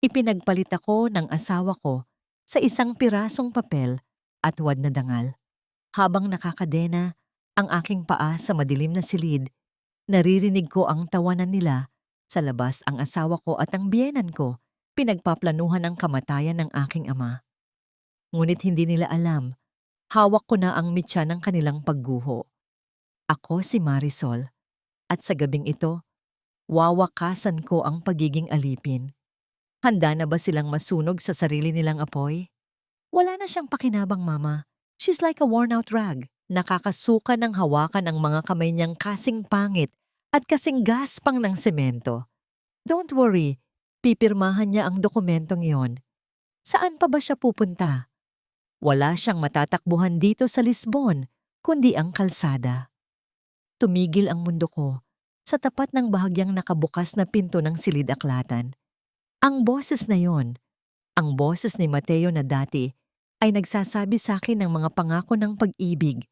Ipinagpalit ako ng asawa ko sa isang pirasong papel at wad na dangal. Habang nakakadena ang aking paa sa madilim na silid, naririnig ko ang tawanan nila. Sa labas ang asawa ko at ang biyenan ko pinagpaplanuhan ang kamatayan ng aking ama. Ngunit hindi nila alam, hawak ko na ang mitya ng kanilang pagguho. Ako si Marisol, at sa gabing ito, wawakasan ko ang pagiging alipin. Handa na ba silang masunog sa sarili nilang apoy? Wala na siyang pakinabang, Mama. She's like a worn-out rag. Nakakasuka ng hawakan ang mga kamay niyang kasing pangit at kasing gaspang ng semento. Don't worry, pipirmahan niya ang dokumentong iyon. Saan pa ba siya pupunta? Wala siyang matatakbuhan dito sa Lisbon, kundi ang kalsada. Tumigil ang mundo ko sa tapat ng bahagyang nakabukas na pinto ng silid-aklatan. Ang boses na yon, ang boses ni Mateo na dati ay nagsasabi sa akin ng mga pangako ng pag-ibig,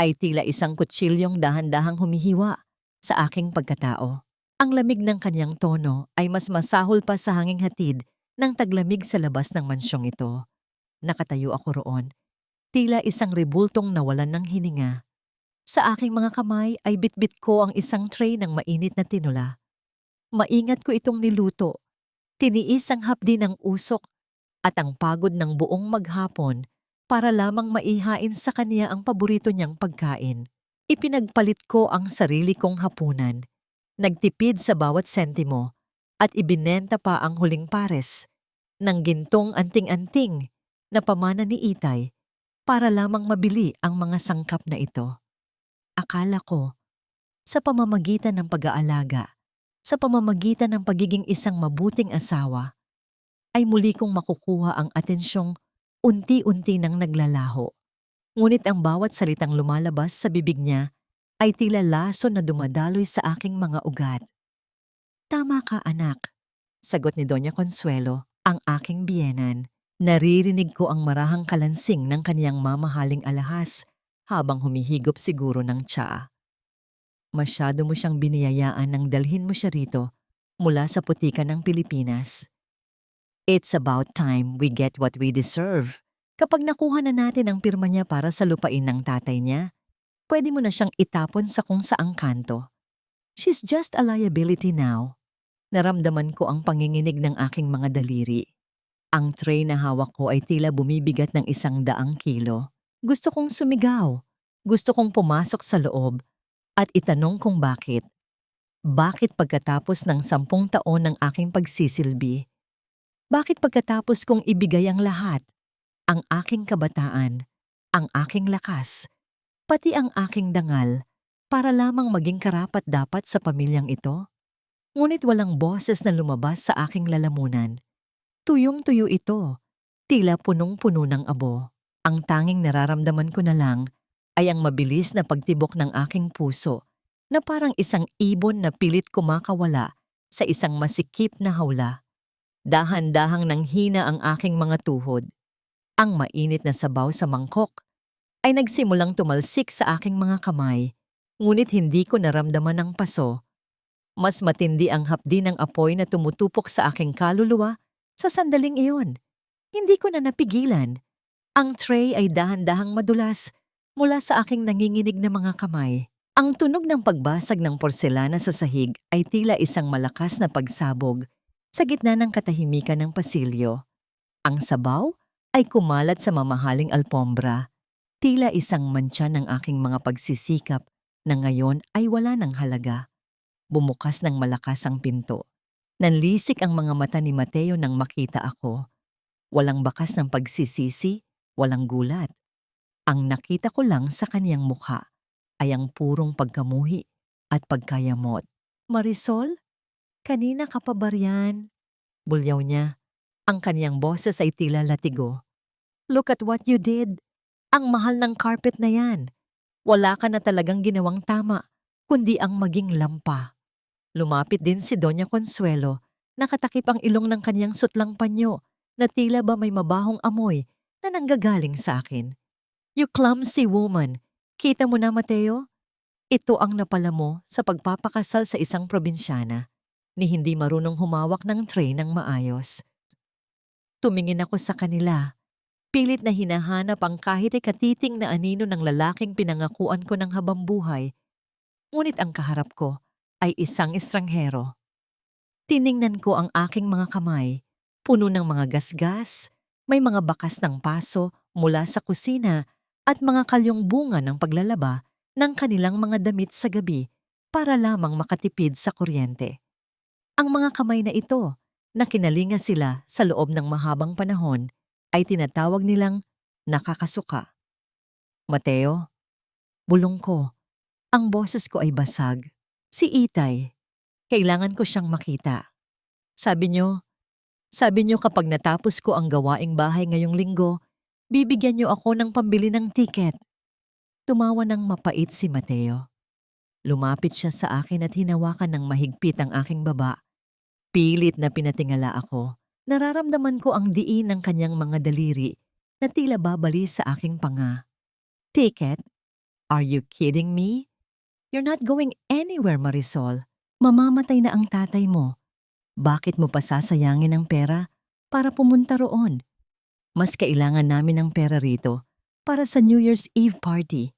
ay tila isang kutsilyong dahan-dahang humihiwa sa aking pagkatao. Ang lamig ng kanyang tono ay mas masahol pa sa hanging hatid ng taglamig sa labas ng mansyong ito. Nakatayo ako roon, tila isang rebultong nawalan ng hininga. Sa aking mga kamay ay bitbit ko ang isang tray ng mainit na tinula. Maingat ko itong niluto, tiniis ang hapdi ng usok at ang pagod ng buong maghapon para lamang maihain sa kanya ang paborito niyang pagkain. Ipinagpalit ko ang sarili kong hapunan, nagtipid sa bawat sentimo at ibinenta pa ang huling pares ng gintong anting-anting na pamana ni Itay para lamang mabili ang mga sangkap na ito. Akala ko, sa pamamagitan ng pag-aalaga, sa pamamagitan ng pagiging isang mabuting asawa, ay muli kong makukuha ang atensyong unti-unti nang naglalaho. Ngunit ang bawat salitang lumalabas sa bibig niya ay tila lason na dumadaloy sa aking mga ugat. Tama ka, anak, sagot ni Doña Consuelo, ang aking biyenan. Naririnig ko ang marahang kalansing ng kaniyang mamahaling alahas habang humihigop siguro ng tsaa. Masyado mo siyang biniyayaan nang dalhin mo siya rito mula sa putikan ng Pilipinas. It's about time we get what we deserve. Kapag nakuha na natin ang pirma niya para sa lupain ng tatay niya, pwede mo na siyang itapon sa kung saang kanto. She's just a liability now. Naramdaman ko ang panginginig ng aking mga daliri. Ang tray na hawak ko ay tila bumibigat ng 100 kilo. Gusto kong sumigaw. Gusto kong pumasok sa loob at itanong kung bakit. Bakit pagkatapos ng 10 taon ng aking pagsisilbi? Bakit pagkatapos kong ibigay ang lahat, ang aking kabataan, ang aking lakas, pati ang aking dangal, para lamang maging karapat-dapat sa pamilyang ito? Ngunit walang boses na lumabas sa aking lalamunan. Tuyong-tuyo ito, tila punong-puno ng abo. Ang tanging nararamdaman ko na lang ay ang mabilis na pagtibok ng aking puso na parang isang ibon na pilit kumakawala sa isang masikip na hawla. Dahan-dahang nanghina ang aking mga tuhod. Ang mainit na sabaw sa mangkok ay nagsimulang tumalsik sa aking mga kamay, ngunit hindi ko naramdaman ang paso. Mas matindi ang hapdi ng apoy na tumutupok sa aking kaluluwa sa sandaling iyon. Hindi ko na napigilan. Ang tray ay dahan-dahang madulas mula sa aking nanginginig na mga kamay. Ang tunog ng pagbasag ng porselana sa sahig ay tila isang malakas na pagsabog sa gitna ng katahimikan ng pasilyo. Ang sabaw ay kumalat sa mamahaling alpombra, tila isang mantsa ng aking mga pagsisikap na ngayon ay wala ng halaga. Bumukas ng malakas ang pinto. Nanlisik ang mga mata ni Mateo nang makita ako. Walang bakas ng pagsisisi, walang gulat. Ang nakita ko lang sa kaniyang mukha ay ang purong pagkamuhi at pagkayamot. Marisol? Kanina ka pa ba riyan? Bulyaw niya. Ang kaniyang boses ay tila latigo. Look at what you did. Ang mahal ng carpet na yan. Wala ka na talagang ginawang tama, kundi ang maging lampa. Lumapit din si Doña Consuelo. Nakatakip ang ilong ng kaniyang sutlang panyo na tila ba may mabahong amoy na nanggagaling sa akin. You clumsy woman. Kita mo na, Mateo? Ito ang napala mo sa pagpapakasal sa isang probinsyana ni hindi marunong humawak ng tray ng maayos. Tumingin ako sa kanila. Pilit na hinahanap ang kahit katiting na anino ng lalaking pinangakuan ko ng habambuhay. Ngunit ang kaharap ko ay isang estranghero. Tiningnan ko ang aking mga kamay, puno ng mga gasgas, may mga bakas ng paso mula sa kusina at mga kalyong bunga ng paglalaba ng kanilang mga damit sa gabi para lamang makatipid sa kuryente. Ang mga kamay na ito, na kinalinga sila sa loob ng mahabang panahon, ay tinatawag nilang nakakasuka. Mateo, bulong ko. Ang boses ko ay basag. Si Itay. Kailangan ko siyang makita. Sabi niyo kapag natapos ko ang gawaing bahay ngayong linggo, bibigyan niyo ako ng pambili ng tiket. Tumawa ng mapait si Mateo. Lumapit siya sa akin at hinawakan ng mahigpit ang aking baba. Pilit na pinatingala ako. Nararamdaman ko ang diin ng kanyang mga daliri na tila babali sa aking panga. Ticket? Are you kidding me? You're not going anywhere, Marisol. Mamamatay na ang tatay mo. Bakit mo pa sasayangin ang pera para pumunta roon? Mas kailangan namin ng pera rito para sa New Year's Eve party.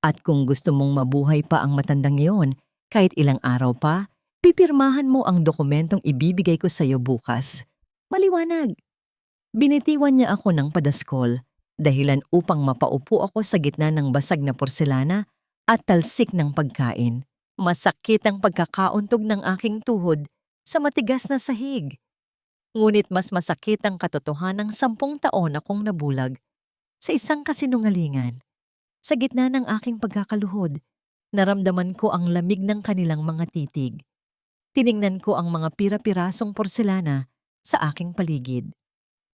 At kung gusto mong mabuhay pa ang matandang iyon, kahit ilang araw pa, pipirmahan mo ang dokumentong ibibigay ko sa iyo bukas. Maliwanag. Binitiwan niya ako ng padaskol, dahilan upang mapaupo ako sa gitna ng basag na porselana at talsik ng pagkain. Masakit ang pagkakauntog ng aking tuhod sa matigas na sahig. Ngunit mas masakit ang katotohanang 10 taon akong nabulag sa isang kasinungalingan. Sa gitna ng aking pagkakaluhod, naramdaman ko ang lamig ng kanilang mga titig. Tiningnan ko ang mga pira-pirasong porselana sa aking paligid.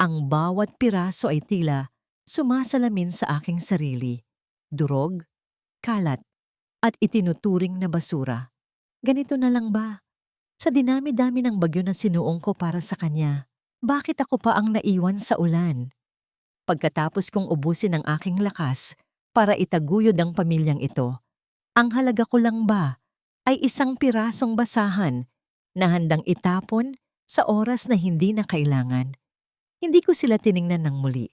Ang bawat piraso ay tila sumasalamin sa aking sarili. Durog, kalat, at itinuturing na basura. Ganito na lang ba? Sa dinami-dami ng bagyo na sinuong ko para sa kanya, bakit ako pa ang naiwan sa ulan? Pagkatapos kong ubusin ang aking lakas para itaguyod ang pamilyang ito, ang halaga ko lang ba ay isang pirasong basahan na handang itapon sa oras na hindi na kailangan? Hindi ko sila tiningnan ng muli.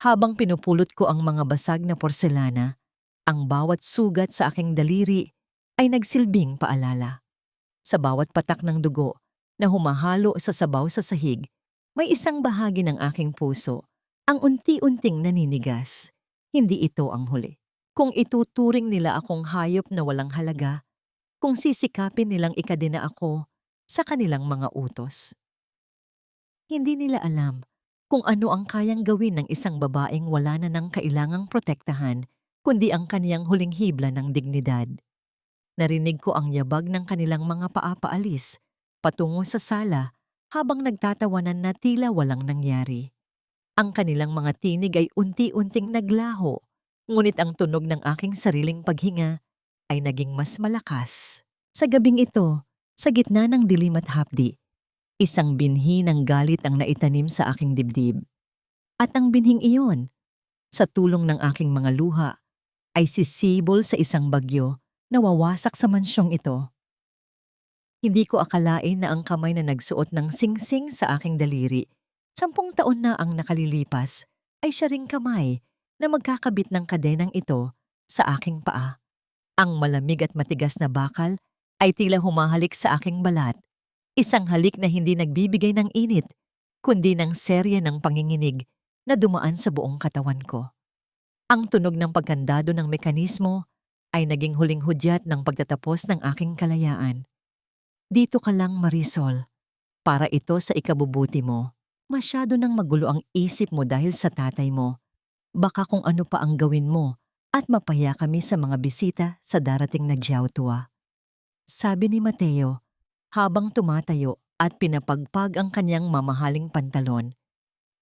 Habang pinupulot ko ang mga basag na porselana, ang bawat sugat sa aking daliri ay nagsilbing paalala. Sa bawat patak ng dugo na humahalo sa sabaw sa sahig, may isang bahagi ng aking puso ang unti-unting naninigas. Hindi ito ang huli. Kung ituturing nila akong hayop na walang halaga, kung sisikapin nilang ikadena ako sa kanilang mga utos. Hindi nila alam kung ano ang kayang gawin ng isang babaeng wala na ng kailangang protektahan, kundi ang kaniyang huling hibla ng dignidad. Narinig ko ang yabag ng kanilang mga paapaalis patungo sa sala habang nagtatawanan na tila walang nangyari. Ang kanilang mga tinig ay unti-unting naglaho, ngunit ang tunog ng aking sariling paghinga ay naging mas malakas. Sa gabing ito, sa gitna ng dilim at hapdi, isang binhi ng galit ang naitanim sa aking dibdib. At ang binhing iyon, sa tulong ng aking mga luha, ay sisibol sa isang bagyo na wawasak sa mansyong ito. Hindi ko akalain na ang kamay na nagsuot ng singsing sa aking daliri, 10 taon na ang nakalilipas, ay siya ring kamay na magkakabit ng kadenang ito sa aking paa. Ang malamig at matigas na bakal ay tila humahalik sa aking balat, isang halik na hindi nagbibigay ng init, kundi ng serye ng panginginig na dumaan sa buong katawan ko. Ang tunog ng pagkandado ng mekanismo ay naging huling hudyat ng pagtatapos ng aking kalayaan. Dito ka lang, Marisol, para ito sa ikabubuti mo. Masyado nang magulo ang isip mo dahil sa tatay mo. Baka kung ano pa ang gawin mo at mapaya kami sa mga bisita sa darating na Jiaotua. Sabi ni Mateo habang tumatayo at pinapagpag ang kanyang mamahaling pantalon.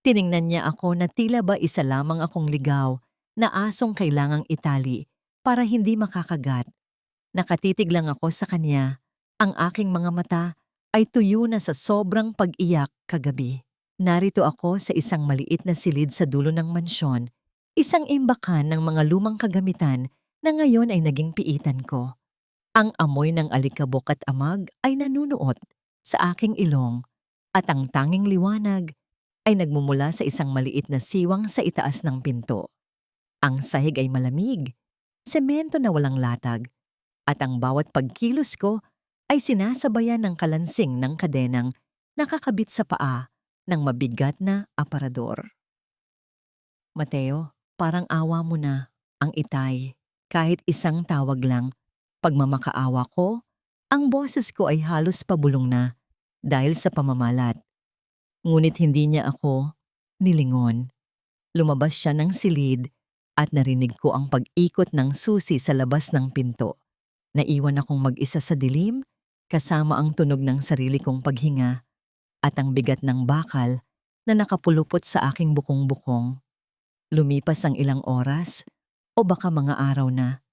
Tiningnan niya ako na tila ba isa lamang akong ligaw na asong kailangang itali para hindi makakagat. Nakatitig lang ako sa kanya. Ang aking mga mata ay tuyo na sa sobrang pag-iyak kagabi. Narito ako sa isang maliit na silid sa dulo ng mansyon, isang imbakan ng mga lumang kagamitan na ngayon ay naging piitan ko. Ang amoy ng alikabok at amag ay nanunuot sa aking ilong at ang tanging liwanag ay nagmumula sa isang maliit na siwang sa itaas ng pinto. Ang sahig ay malamig, semento na walang latag, at ang bawat pagkilos ko ay sinasabayan ng kalansing ng kadenang nakakabit sa paa ng mabigat na aparador. Mateo, parang awa mo na, ang itay. Kahit isang tawag lang, pagmamakaawa ko, ang boses ko ay halos pabulong na dahil sa pamamalat. Ngunit hindi niya ako nilingon. Lumabas siya ng silid at narinig ko ang pag-ikot ng susi sa labas ng pinto. Naiwan akong mag-isa sa dilim, kasama ang tunog ng sarili kong paghinga at ang bigat ng bakal na nakapulupot sa aking bukong-bukong. Lumipas ang ilang oras o baka mga araw na,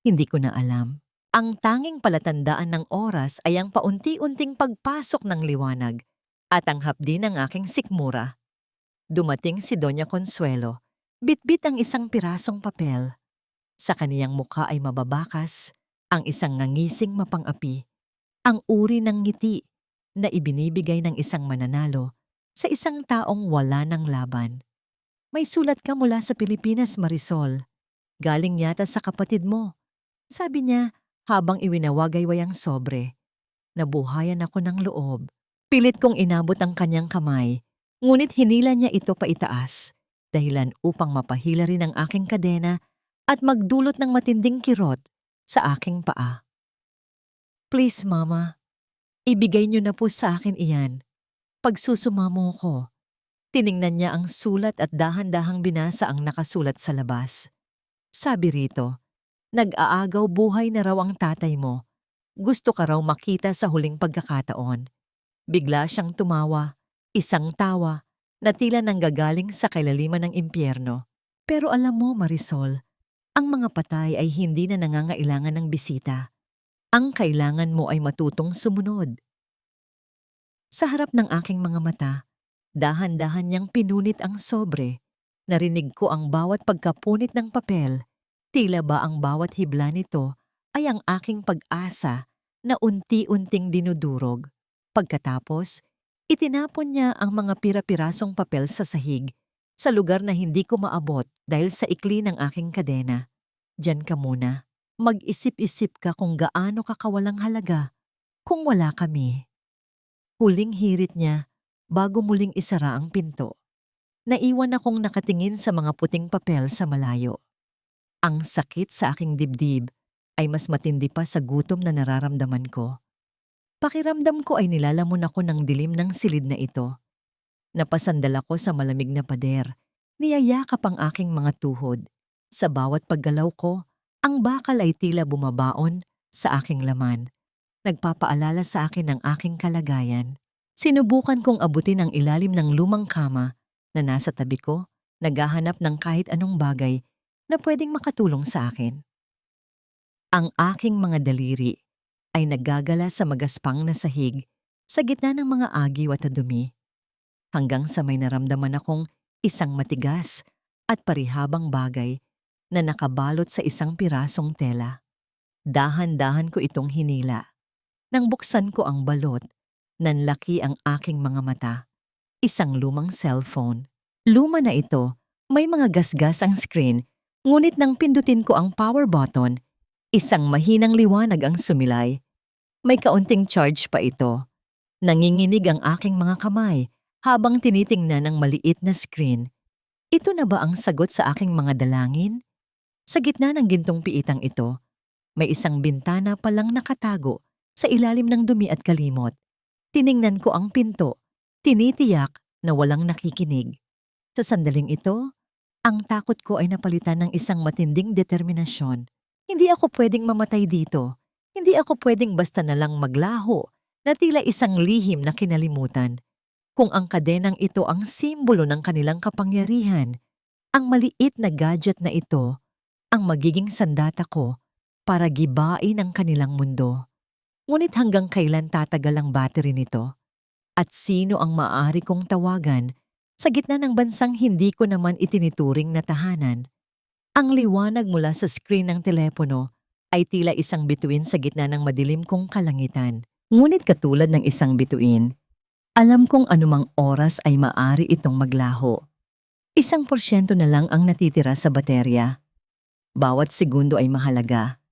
hindi ko na alam. Ang tanging palatandaan ng oras ay ang paunti-unting pagpasok ng liwanag at ang hapdi ng aking sikmura. Dumating si Doña Consuelo, bitbit ang isang pirasong papel. Sa kaniyang mukha ay mababakas, ang isang ngangising mapang-api, ang uri ng ngiti na ibinibigay ng isang mananalo sa isang taong wala ng laban. May sulat ka mula sa Pilipinas, Marisol. Galing yata sa kapatid mo. Sabi niya habang iwinawagayway ang sobre. Nabuhayan ako ng loob. Pilit kong inabot ang kanyang kamay, ngunit hinila niya ito paitaas, dahilan upang mapahila rin ang aking kadena at magdulot ng matinding kirot sa aking paa. Please, Mama, ibigay niyo na po sa akin iyan. Pagsusumamo ko. Tiningnan niya ang sulat at dahan-dahang binasa ang nakasulat sa labas. Sabi rito, nag-aagaw buhay na raw ang tatay mo. Gusto ka raw makita sa huling pagkakataon. Bigla siyang tumawa, isang tawa, na tila nanggagaling sa kailaliman ng impyerno. Pero alam mo, Marisol, ang mga patay ay hindi na nangangailangan ng bisita. Ang kailangan mo ay matutong sumunod. Sa harap ng aking mga mata, dahan-dahan niyang pinunit ang sobre. Narinig ko ang bawat pagkapunit ng papel. Tila ba ang bawat hibla nito ay ang aking pag-asa na unti-unting dinudurog. Pagkatapos, itinapon niya ang mga pira-pirasong papel sa sahig, sa lugar na hindi ko maabot dahil sa ikli ng aking kadena. Diyan ka muna. Mag-isip-isip ka kung gaano ka kawalang halaga kung wala kami. Huling hirit niya bago muling isara ang pinto. Naiwan akong nakatingin sa mga puting papel sa malayo. Ang sakit sa aking dibdib ay mas matindi pa sa gutom na nararamdaman ko. Pakiramdam ko ay nilalamon ako ng dilim ng silid na ito. Napasandal ako sa malamig na pader, niyayakap ang aking mga tuhod. Sa bawat paggalaw ko, ang bakal ay tila bumabaon sa aking laman. Nagpapaalala sa akin ng aking kalagayan. Sinubukan kong abutin ang ilalim ng lumang kama na nasa tabi ko, naghahanap ng kahit anong bagay na pwedeng makatulong sa akin. Ang aking mga daliri ay naggagala sa magaspang na sahig sa gitna ng mga agiw at dumi. Hanggang sa may naramdaman akong isang matigas at parihabang bagay na nakabalot sa isang pirasong tela. Dahan-dahan ko itong hinila. Nang buksan ko ang balot, nanlaki ang aking mga mata. Isang lumang cellphone. Luma na ito, may mga gasgas ang screen, ngunit nang pindutin ko ang power button, isang mahinang liwanag ang sumilay. May kaunting charge pa ito. Nanginginig ang aking mga kamay habang tinitingnan ang maliit na screen. Ito na ba ang sagot sa aking mga dalangin? Sa gitna ng gintong piitang ito, may isang bintana palang nakatago sa ilalim ng dumi at kalimot. Tiningnan ko ang pinto, tinitiyak na walang nakikinig. Sa sandaling ito, ang takot ko ay napalitan ng isang matinding determinasyon. Hindi ako pwedeng mamatay dito. Hindi ako pwedeng basta na lang maglaho na tila isang lihim na kinalimutan. Kung ang kadenang ito ang simbolo ng kanilang kapangyarihan, ang maliit na gadget na ito ang magiging sandata ko para gibain ang kanilang mundo. Ngunit hanggang kailan tatagal ang battery nito? At sino ang maaari kong tawagan sa gitna ng bansang hindi ko naman itinituring na tahanan? Ang liwanag mula sa screen ng telepono ay tila isang bituin sa gitna ng madilim kong kalangitan. Ngunit katulad ng isang bituin, Alam kong anumang oras ay maari itong maglaho. 1% na lang ang natitira sa baterya. Bawat segundo ay mahalaga.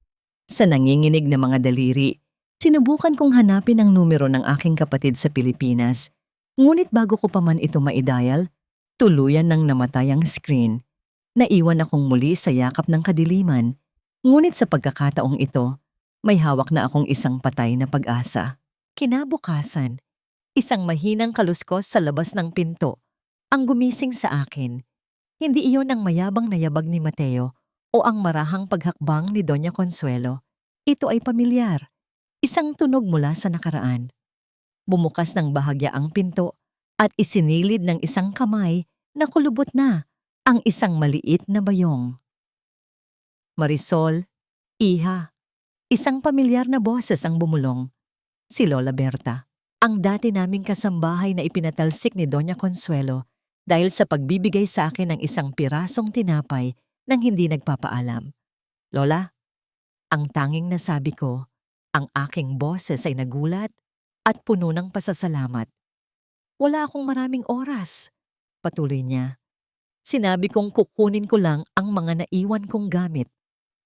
Sa nanginginig na mga daliri, sinubukan kong hanapin ang numero ng aking kapatid sa Pilipinas. Ngunit bago ko pa man ito maidial, tuluyan nang namatay ang screen. Naiwan akong muli sa yakap ng kadiliman. Ngunit sa pagkakataong ito, may hawak na akong isang patay na pag-asa. Kinabukasan, isang mahinang kaluskos sa labas ng pinto ang gumising sa akin. Hindi iyon ang mayabang na yabag ni Mateo o ang marahang paghakbang ni Doña Consuelo. Ito ay pamilyar, isang tunog mula sa nakaraan. Bumukas ng bahagya ang pinto at isinilid ng isang kamay na kulubot na ang isang maliit na bayong. Marisol, Iha, isang pamilyar na boses ang bumulong. Si Lola Berta, ang dati naming kasambahay na ipinatalsik ni Doña Consuelo dahil sa pagbibigay sa akin ng isang pirasong tinapay nang hindi nagpapaalam. Lola, ang tanging nasabi ko, ang aking boses ay nagulat at puno ng pasasalamat. Wala akong maraming oras, patuloy niya. Sinabi kong kukunin ko lang ang mga naiwan kong gamit.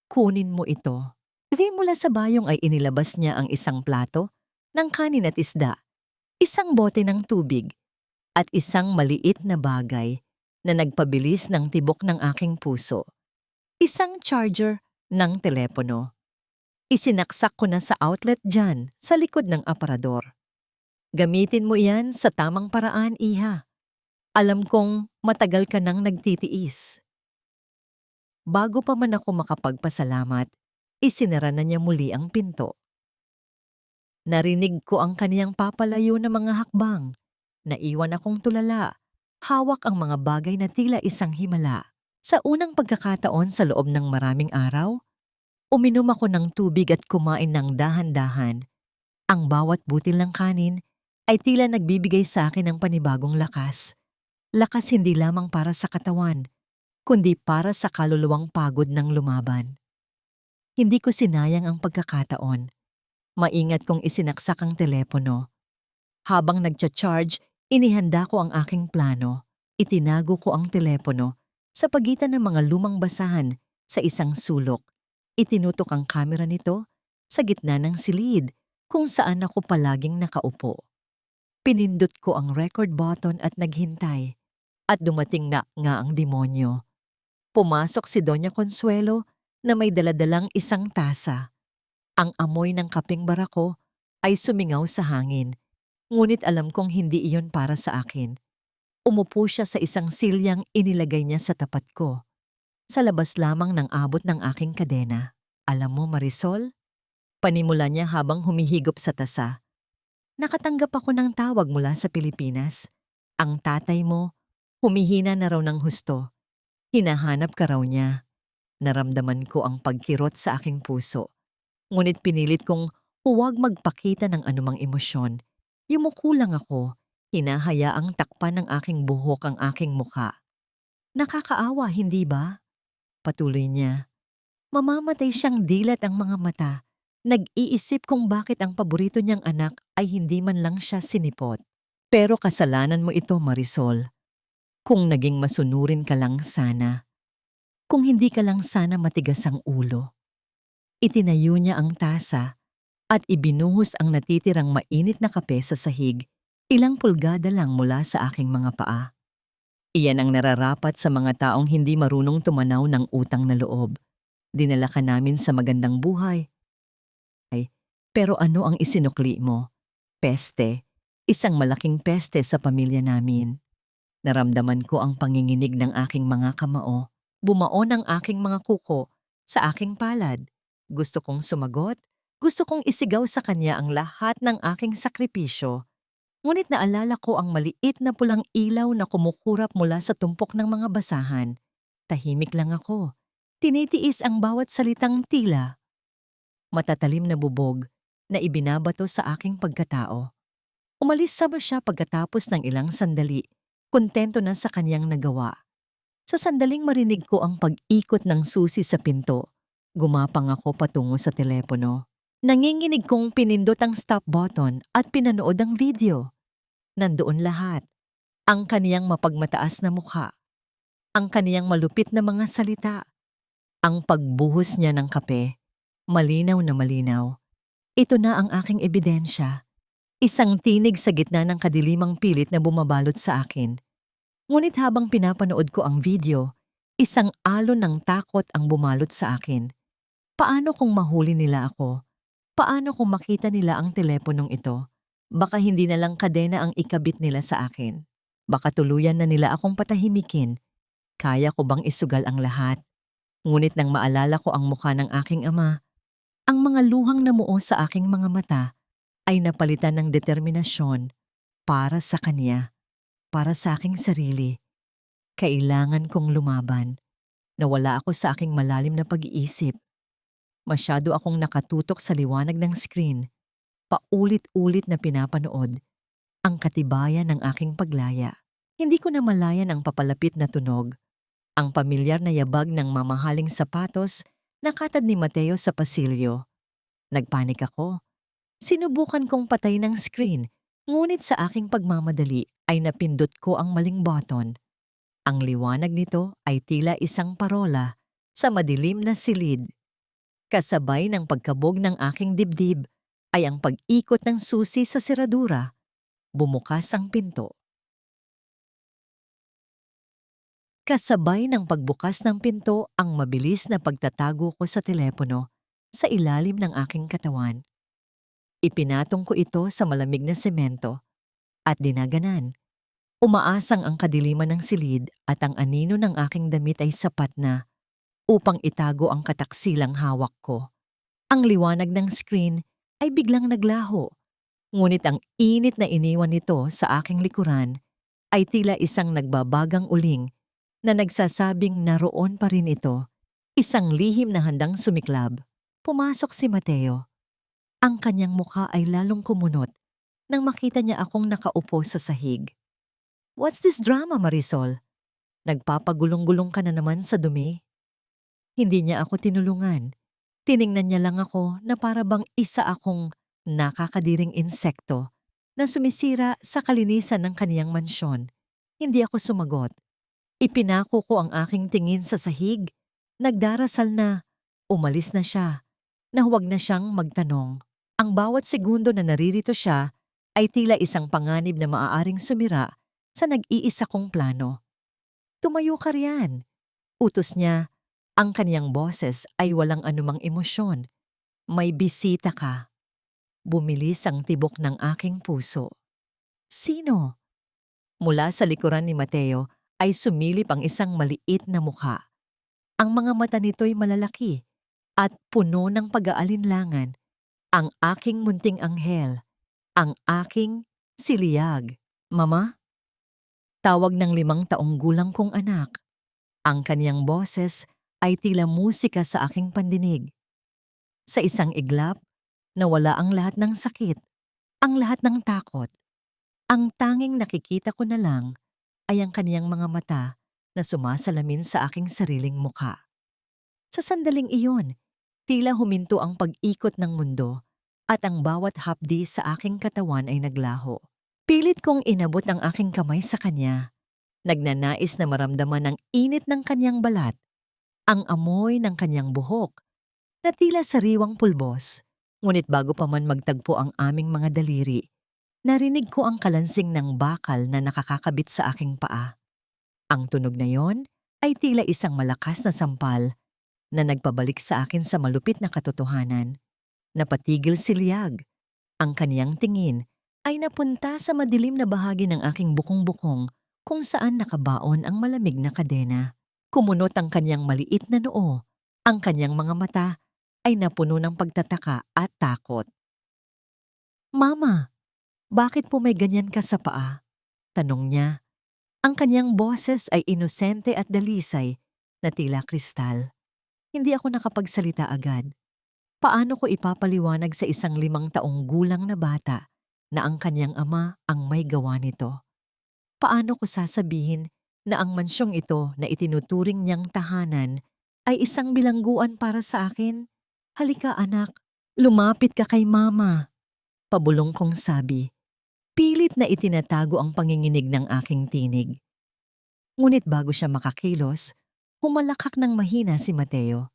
Kunin mo ito. Di mula sa bayong ay inilabas niya ang isang plato ng kanin at isda, isang bote ng tubig, at isang maliit na bagay na nagpabilis ng tibok ng aking puso. Isang charger ng telepono. Isinaksak ko na sa outlet dyan sa likod ng aparador. Gamitin mo iyan sa tamang paraan, Iha. Alam kong matagal ka nang nagtitiis. Bago pa man ako makapagpasalamat, isinara na niya muli ang pinto. Narinig ko ang kaniyang papalayo na mga hakbang. Naiwan akong tulala. Hawak ang mga bagay na tila isang himala. Sa unang pagkakataon sa loob ng maraming araw, uminom ako ng tubig at kumain ng dahan-dahan. Ang bawat butil ng kanin ay tila nagbibigay sa akin ng panibagong lakas. Lakas hindi lamang para sa katawan, kundi para sa kaluluwang pagod ng lumaban. Hindi ko sinayang ang pagkakataon. Maingat kong isinaksak ang telepono. Habang nagcha-charge, inihanda ko ang aking plano. Itinago ko ang telepono sa pagitan ng mga lumang basahan sa isang sulok. Itinutok ang kamera nito sa gitna ng silid kung saan ako palaging nakaupo. Pinindot ko ang record button at naghintay. At dumating na nga ang demonyo. Pumasok si Doña Consuelo na may daladalang isang tasa. Ang amoy ng kapeng barako ay sumingaw sa hangin, ngunit alam kong hindi iyon para sa akin. Umupo siya sa isang silyang inilagay niya sa tapat ko. Sa labas lamang ng abot ng aking kadena. Alam mo, Marisol? Panimula niya habang humihigop sa tasa. Nakatanggap ako ng tawag mula sa Pilipinas. Ang tatay mo, humihina na raw ng husto. Hinahanap ka raw niya. Naramdaman ko ang pagkirot sa aking puso. Ngunit pinilit kong huwag magpakita ng anumang emosyon. Yumuko lang ako. Hinahayaang takpan ng aking buhok ang aking mukha. Nakakaawa, hindi ba? Patuloy niya. Mamamatay siyang dilat ang mga mata. Nag-iisip kung bakit ang paborito niyang anak ay hindi man lang siya sinipot. Pero kasalanan mo ito, Marisol. Kung naging masunurin ka lang sana. Kung hindi ka lang sana matigas ang ulo. Itinayo niya ang tasa at ibinuhos ang natitirang mainit na kape sa sahig, ilang pulgada lang mula sa aking mga paa. Iyan ang nararapat sa mga taong hindi marunong tumanaw ng utang na loob. Dinala ka namin sa magandang buhay. Pero ano ang isinukli mo? Peste. Isang malaking peste sa pamilya namin. Naramdaman ko ang panginginig ng aking mga kamao. Bumaon ang aking mga kuko sa aking palad. Gusto kong sumagot. Gusto kong isigaw sa kanya ang lahat ng aking sakripisyo. Ngunit naalala ko ang maliit na pulang ilaw na kumukurap mula sa tumpok ng mga basahan. Tahimik lang ako. Tinitiis ang bawat salitang tila. Matatalim na bubog na ibinabato sa aking pagkatao. Umalis sa ba siya pagkatapos ng ilang sandali. Kontento na sa kanyang nagawa. Sa sandaling marinig ko ang pag-ikot ng susi sa pinto, gumapang ako patungo sa telepono. Nanginginig kong pinindot ang stop button at pinanood ang video. Nandoon lahat. Ang kaniyang mapagmataas na mukha, ang kaniyang malupit na mga salita, ang pagbuhos niya ng kape, malinaw na malinaw. Ito na ang aking ebidensya. Isang tinig sa gitna ng kadilimang pilit na bumabalot sa akin. Ngunit habang pinapanood ko ang video, isang alon ng takot ang bumalot sa akin. Paano kung mahuli nila ako? Paano kung makita nila ang teleponong ito? Baka hindi na lang kadena ang ikabit nila sa akin. Baka tuluyan na nila akong patahimikin. Kaya ko bang isugal ang lahat? Ngunit nang maalala ko ang mukha ng aking ama, ang mga luhang namuo sa aking mga mata ay napalitan ng determinasyon para sa kanya, para sa aking sarili. Kailangan kong lumaban. Nawala ako sa aking malalim na pag-iisip. Masyado akong nakatutok sa liwanag ng screen. Paulit-ulit na pinapanood ang katibayan ng aking paglaya. Hindi ko na malayan ang papalapit na tunog, ang pamilyar na yabag ng mamahaling sapatos na katad ni Mateo sa pasilyo. Nagpanik ako. Sinubukan kong patay ng screen, ngunit sa aking pagmamadali ay napindot ko ang maling button. Ang liwanag nito ay tila isang parola sa madilim na silid. Kasabay ng pagkabog ng aking dibdib ay ang pag-ikot ng susi sa seradura. Bumukas ang pinto. Kasabay ng pagbukas ng pinto ang mabilis na pagtatago ko sa telepono sa ilalim ng aking katawan. Ipinatong ko ito sa malamig na semento at dinaganan. Umaasang ang kadiliman ng silid at ang anino ng aking damit ay sapat na upang itago ang kataksilang hawak ko. Ang liwanag ng screen ay biglang naglaho, ngunit ang init na iniwan nito sa aking likuran ay tila isang nagbabagang uling na nagsasabing naroon pa rin ito, isang lihim na handang sumiklab. Pumasok si Mateo. Ang kanyang mukha ay lalong kumunot nang makita niya akong nakaupo sa sahig. "What's this drama, Marisol? Nagpapagulong-gulong ka na naman sa dumi." Hindi niya ako tinulungan. Tiningnan niya lang ako na para bang isa akong nakakadiring insekto na sumisira sa kalinisan ng kaniyang mansyon. Hindi ako sumagot. Ipinako ko ang aking tingin sa sahig. Nagdarasal na umalis na siya, na huwag na siyang magtanong. Ang bawat segundo na naririto siya ay tila isang panganib na maaaring sumira sa nag-iisa kong plano. "Tumayo ka riyan." Utos niya. Ang kaniyang boses ay walang anumang emosyon. "May bisita ka." Bumilis ang tibok ng aking puso. "Sino?" Mula sa likuran ni Mateo ay sumilip ang isang maliit na mukha. Ang mga mata nito'y malalaki at puno ng pag-aalinlangan. Ang aking munting anghel, ang aking siliyag. "Mama?" Tawag ng 5 taong gulang kong anak. Ang kaniyang boses ay tila musika sa aking pandinig. Sa isang iglap, nawala ang lahat ng sakit, ang lahat ng takot. Ang tanging nakikita ko na lang ay ang kaniyang mga mata na sumasalamin sa aking sariling mukha. Sa sandaling iyon, tila huminto ang pag-ikot ng mundo at ang bawat hapdi sa aking katawan ay naglaho. Pilit kong inabot ang aking kamay sa kanya. Nagnanais na maramdaman ang init ng kanyang balat, ang amoy ng kanyang buhok, na tila sariwang pulbos. Ngunit bago pa man magtagpo ang aming mga daliri, narinig ko ang kalansing ng bakal na nakakakabit sa aking paa. Ang tunog na yon ay tila isang malakas na sampal na nagpabalik sa akin sa malupit na katotohanan. Napatigil si Liag. Ang kaniyang tingin ay napunta sa madilim na bahagi ng aking bukong-bukong kung saan nakabaon ang malamig na kadena. Kumunot ang kaniyang maliit na noo. Ang kaniyang mga mata ay napuno ng pagtataka at takot. "Mama, bakit po may ganyan ka sa paa?" tanong niya. Ang kaniyang boses ay inosente at dalisay na tila kristal. Hindi ako nakapagsalita agad. Paano ko ipapaliwanag sa isang 5 taong gulang na bata na ang kaniyang ama ang may gawa nito? Paano ko sasabihin na ang mansyong ito na itinuturing niyang tahanan ay isang bilangguan para sa akin? "Halika anak, lumapit ka kay mama," pabulong kong sabi. Pilit na itinatago ang panginginig ng aking tinig. Ngunit bago siya makakilos, humalakak ng mahina si Mateo.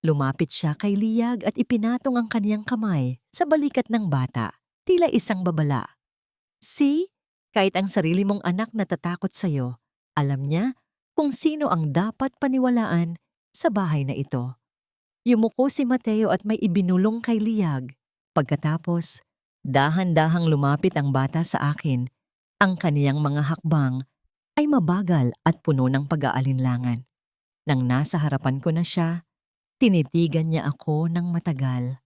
Lumapit siya kay Liyag at ipinatong ang kaniyang kamay sa balikat ng bata, tila isang babala. See? Kahit ang sarili mong anak natatakot sa'yo, alam niya kung sino ang dapat paniwalaan sa bahay na ito. Yumuko si Mateo at may ibinulong kay Liyag. Pagkatapos, dahan-dahang lumapit ang bata sa akin. Ang kaniyang mga hakbang ay mabagal at puno ng pag-aalinlangan. Nang nasa harapan ko na siya, tinitigan niya ako ng matagal.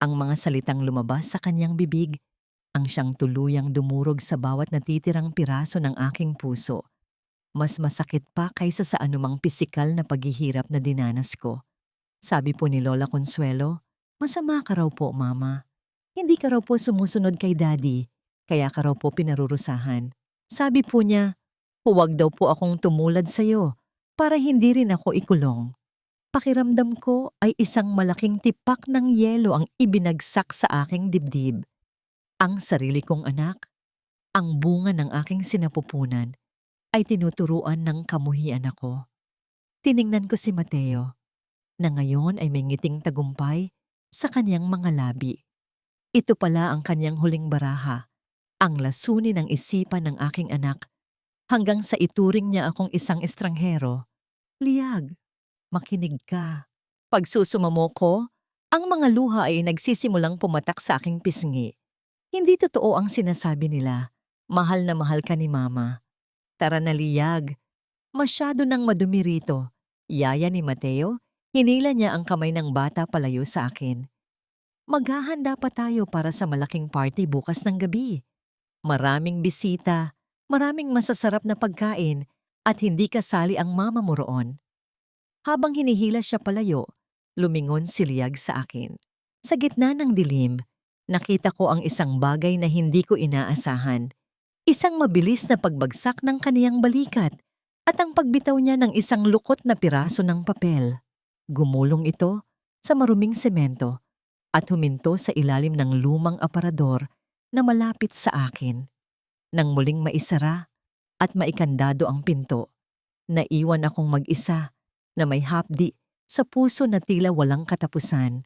Ang mga salitang lumabas sa kanyang bibig ang siyang tuluyang dumurog sa bawat natitirang piraso ng aking puso. Mas masakit pa kaysa sa anumang pisikal na paghihirap na dinanas ko. Sabi po ni Lola Consuelo, masama ka raw po, Mama. Hindi ka raw po sumusunod kay Daddy, kaya ka raw po pinarurusahan. Sabi po niya, huwag daw po akong tumulad sa'yo para hindi rin ako ikulong. Pakiramdam ko ay isang malaking tipak ng yelo ang ibinagsak sa aking dibdib. Ang sarili kong anak, ang bunga ng aking sinapupunan, ay tinuturuan ng kamuhian ako. Tiningnan ko si Mateo, na ngayon ay may ngiting tagumpay sa kanyang mga labi. Ito pala ang kanyang huling baraha, ang lasunin ng isipan ng aking anak, hanggang sa ituring niya akong isang estranghero. Liyag, makinig ka. Pagsusumamo ko, ang mga luha ay nagsisimulang pumatak sa aking pisngi. Hindi totoo ang sinasabi nila. Mahal na mahal ka ni Mama. Tara na, Liyag. Masyado nang madumi rito. Yaya ni Mateo, hinila niya ang kamay ng bata palayo sa akin. Maghahanda pa tayo para sa malaking party bukas ng gabi. Maraming bisita, maraming masasarap na pagkain, at hindi kasali ang mama mo roon. Habang hinihila siya palayo, lumingon si Liyag sa akin. Sa gitna ng dilim, nakita ko ang isang bagay na hindi ko inaasahan. Isang mabilis na pagbagsak ng kaniyang balikat at ang pagbitaw niya ng isang lukot na piraso ng papel. Gumulong ito sa maruming semento at huminto sa ilalim ng lumang aparador na malapit sa akin. Nang muling maisara at maikandado ang pinto, naiwan akong mag-isa na may hapdi sa puso na tila walang katapusan.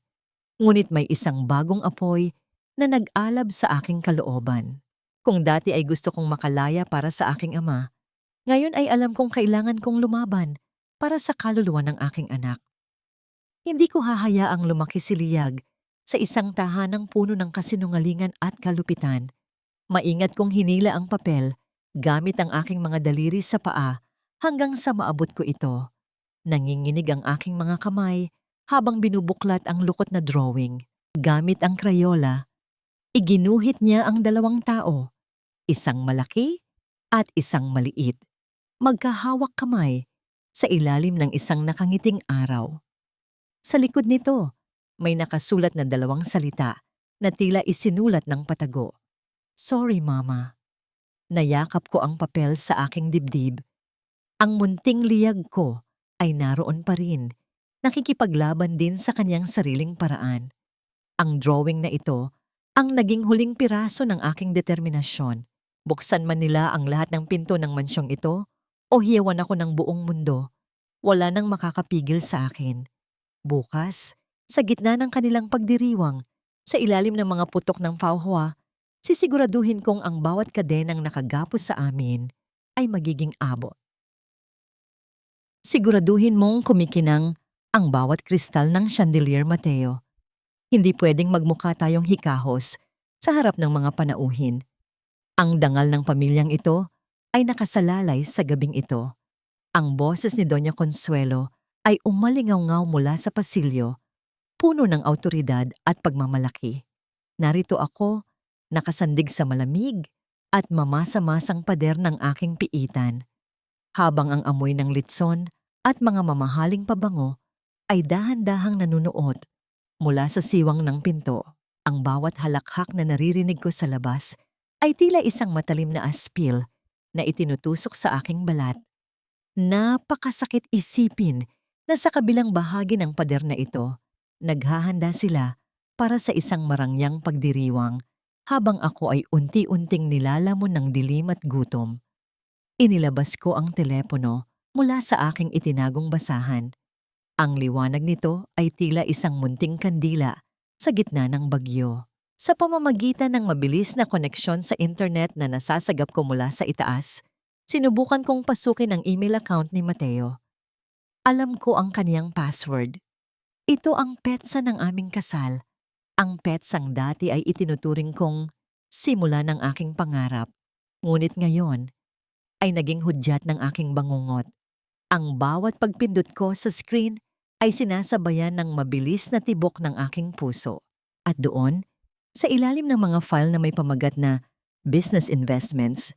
Ngunit may isang bagong apoy na nag-alab sa aking kalooban. Kung dati ay gusto kong makalaya para sa aking ama, ngayon ay alam kong kailangan kong lumaban para sa kaluluwa ng aking anak. Hindi ko hahayaang lumaki si Liyag sa isang tahanang puno ng kasinungalingan at kalupitan. Maingat kong hinila ang papel gamit ang aking mga daliri sa paa hanggang sa maabot ko ito. Nanginginig ang aking mga kamay habang binubuklat ang lukot na drawing. Gamit ang Crayola, iginuhit niya ang dalawang tao, isang malaki at isang maliit, magkahawak kamay sa ilalim ng isang nakangiting araw. Sa likod nito, may nakasulat na dalawang salita na tila isinulat ng patago. Sorry, Mama. Nayakap ko ang papel sa aking dibdib. Ang munting Liyag ko ay naroon pa rin, nakikipaglaban din sa kanyang sariling paraan. Ang drawing na ito ang naging huling piraso ng aking determinasyon. Buksan man nila ang lahat ng pinto ng mansyong ito o hiyawan ako ng buong mundo, wala nang makakapigil sa akin. Bukas, sa gitna ng kanilang pagdiriwang, sa ilalim ng mga putok ng Fauhua, sisiguraduhin kong ang bawat kadenang nakagapos sa amin ay magiging abot. Siguraduhin mong kumikinang ang bawat kristal ng chandelier, Mateo. Hindi pwedeng magmukha tayong hikahos sa harap ng mga panauhin. Ang dangal ng pamilyang ito ay nakasalalay sa gabing ito. Ang boses ni Doña Consuelo ay umalingaw-ngaw mula sa pasilyo, puno ng awtoridad at pagmamalaki. Narito ako, nakasandig sa malamig at mamasa-masang pader ng aking piitan, habang ang amoy ng litson at mga mamahaling pabango ay dahan-dahang nanunuot mula sa siwang ng pinto. Ang bawat halakhak na naririnig ko sa labas ay tila isang matalim na aspil na itinutusok sa aking balat. Napakasakit isipin na sa kabilang bahagi ng pader na ito, naghahanda sila para sa isang marangyang pagdiriwang habang ako ay unti-unting nilalamon ng dilim at gutom. Inilabas ko ang telepono mula sa aking itinagong basahan. Ang liwanag nito ay tila isang munting kandila sa gitna ng bagyo. Sa pamamagitan ng mabilis na koneksyon sa internet na nasasagap ko mula sa itaas, sinubukan kong pasukin ang email account ni Mateo. Alam ko ang kaniyang password. Ito ang petsa ng aming kasal. Ang petsang dati ay itinuturing kong simula ng aking pangarap. Ngunit ngayon ay naging hudyat ng aking bangungot. Ang bawat pagpindot ko sa screen ay sinasabayan ng mabilis na tibok ng aking puso. At doon, sa ilalim ng mga file na may pamagat na business investments,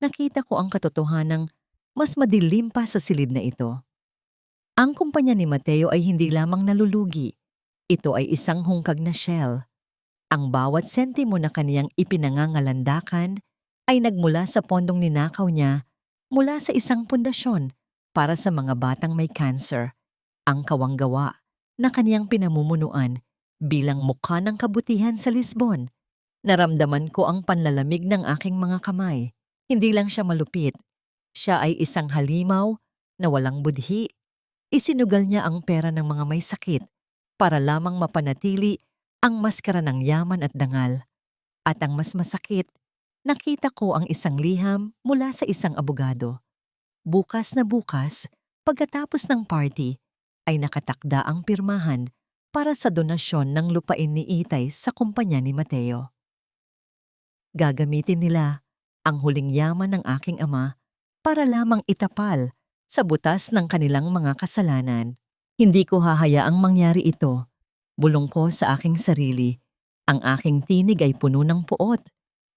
nakita ko ang katotohanang mas madilim pa sa silid na ito. Ang kumpanya ni Mateo ay hindi lamang nalulugi. Ito ay isang hungkag na shell. Ang bawat sentimo na kaniyang ipinangangalandakan ay nagmula sa pondong ninakaw niya mula sa isang pundasyon para sa mga batang may cancer. Ang kawanggawa na kaniyang pinamumunuan bilang mukha ng kabutihan sa Lisbon. Naramdaman ko ang panlalamig ng aking mga kamay. Hindi lang siya malupit. Siya ay isang halimaw na walang budhi. Isinugal niya ang pera ng mga may sakit para lamang mapanatili ang maskara ng yaman at dangal. At ang mas masakit, nakita ko ang isang liham mula sa isang abogado. Bukas na bukas, pagkatapos ng party, ay nakatakda ang pirmahan para sa donasyon ng lupain ni Itay sa kumpanya ni Mateo. Gagamitin nila ang huling yaman ng aking ama para lamang itapal sa butas ng kanilang mga kasalanan. Hindi ko hahayaang mangyari ito. Bulong ko sa aking sarili. Ang aking tinig ay puno ng puot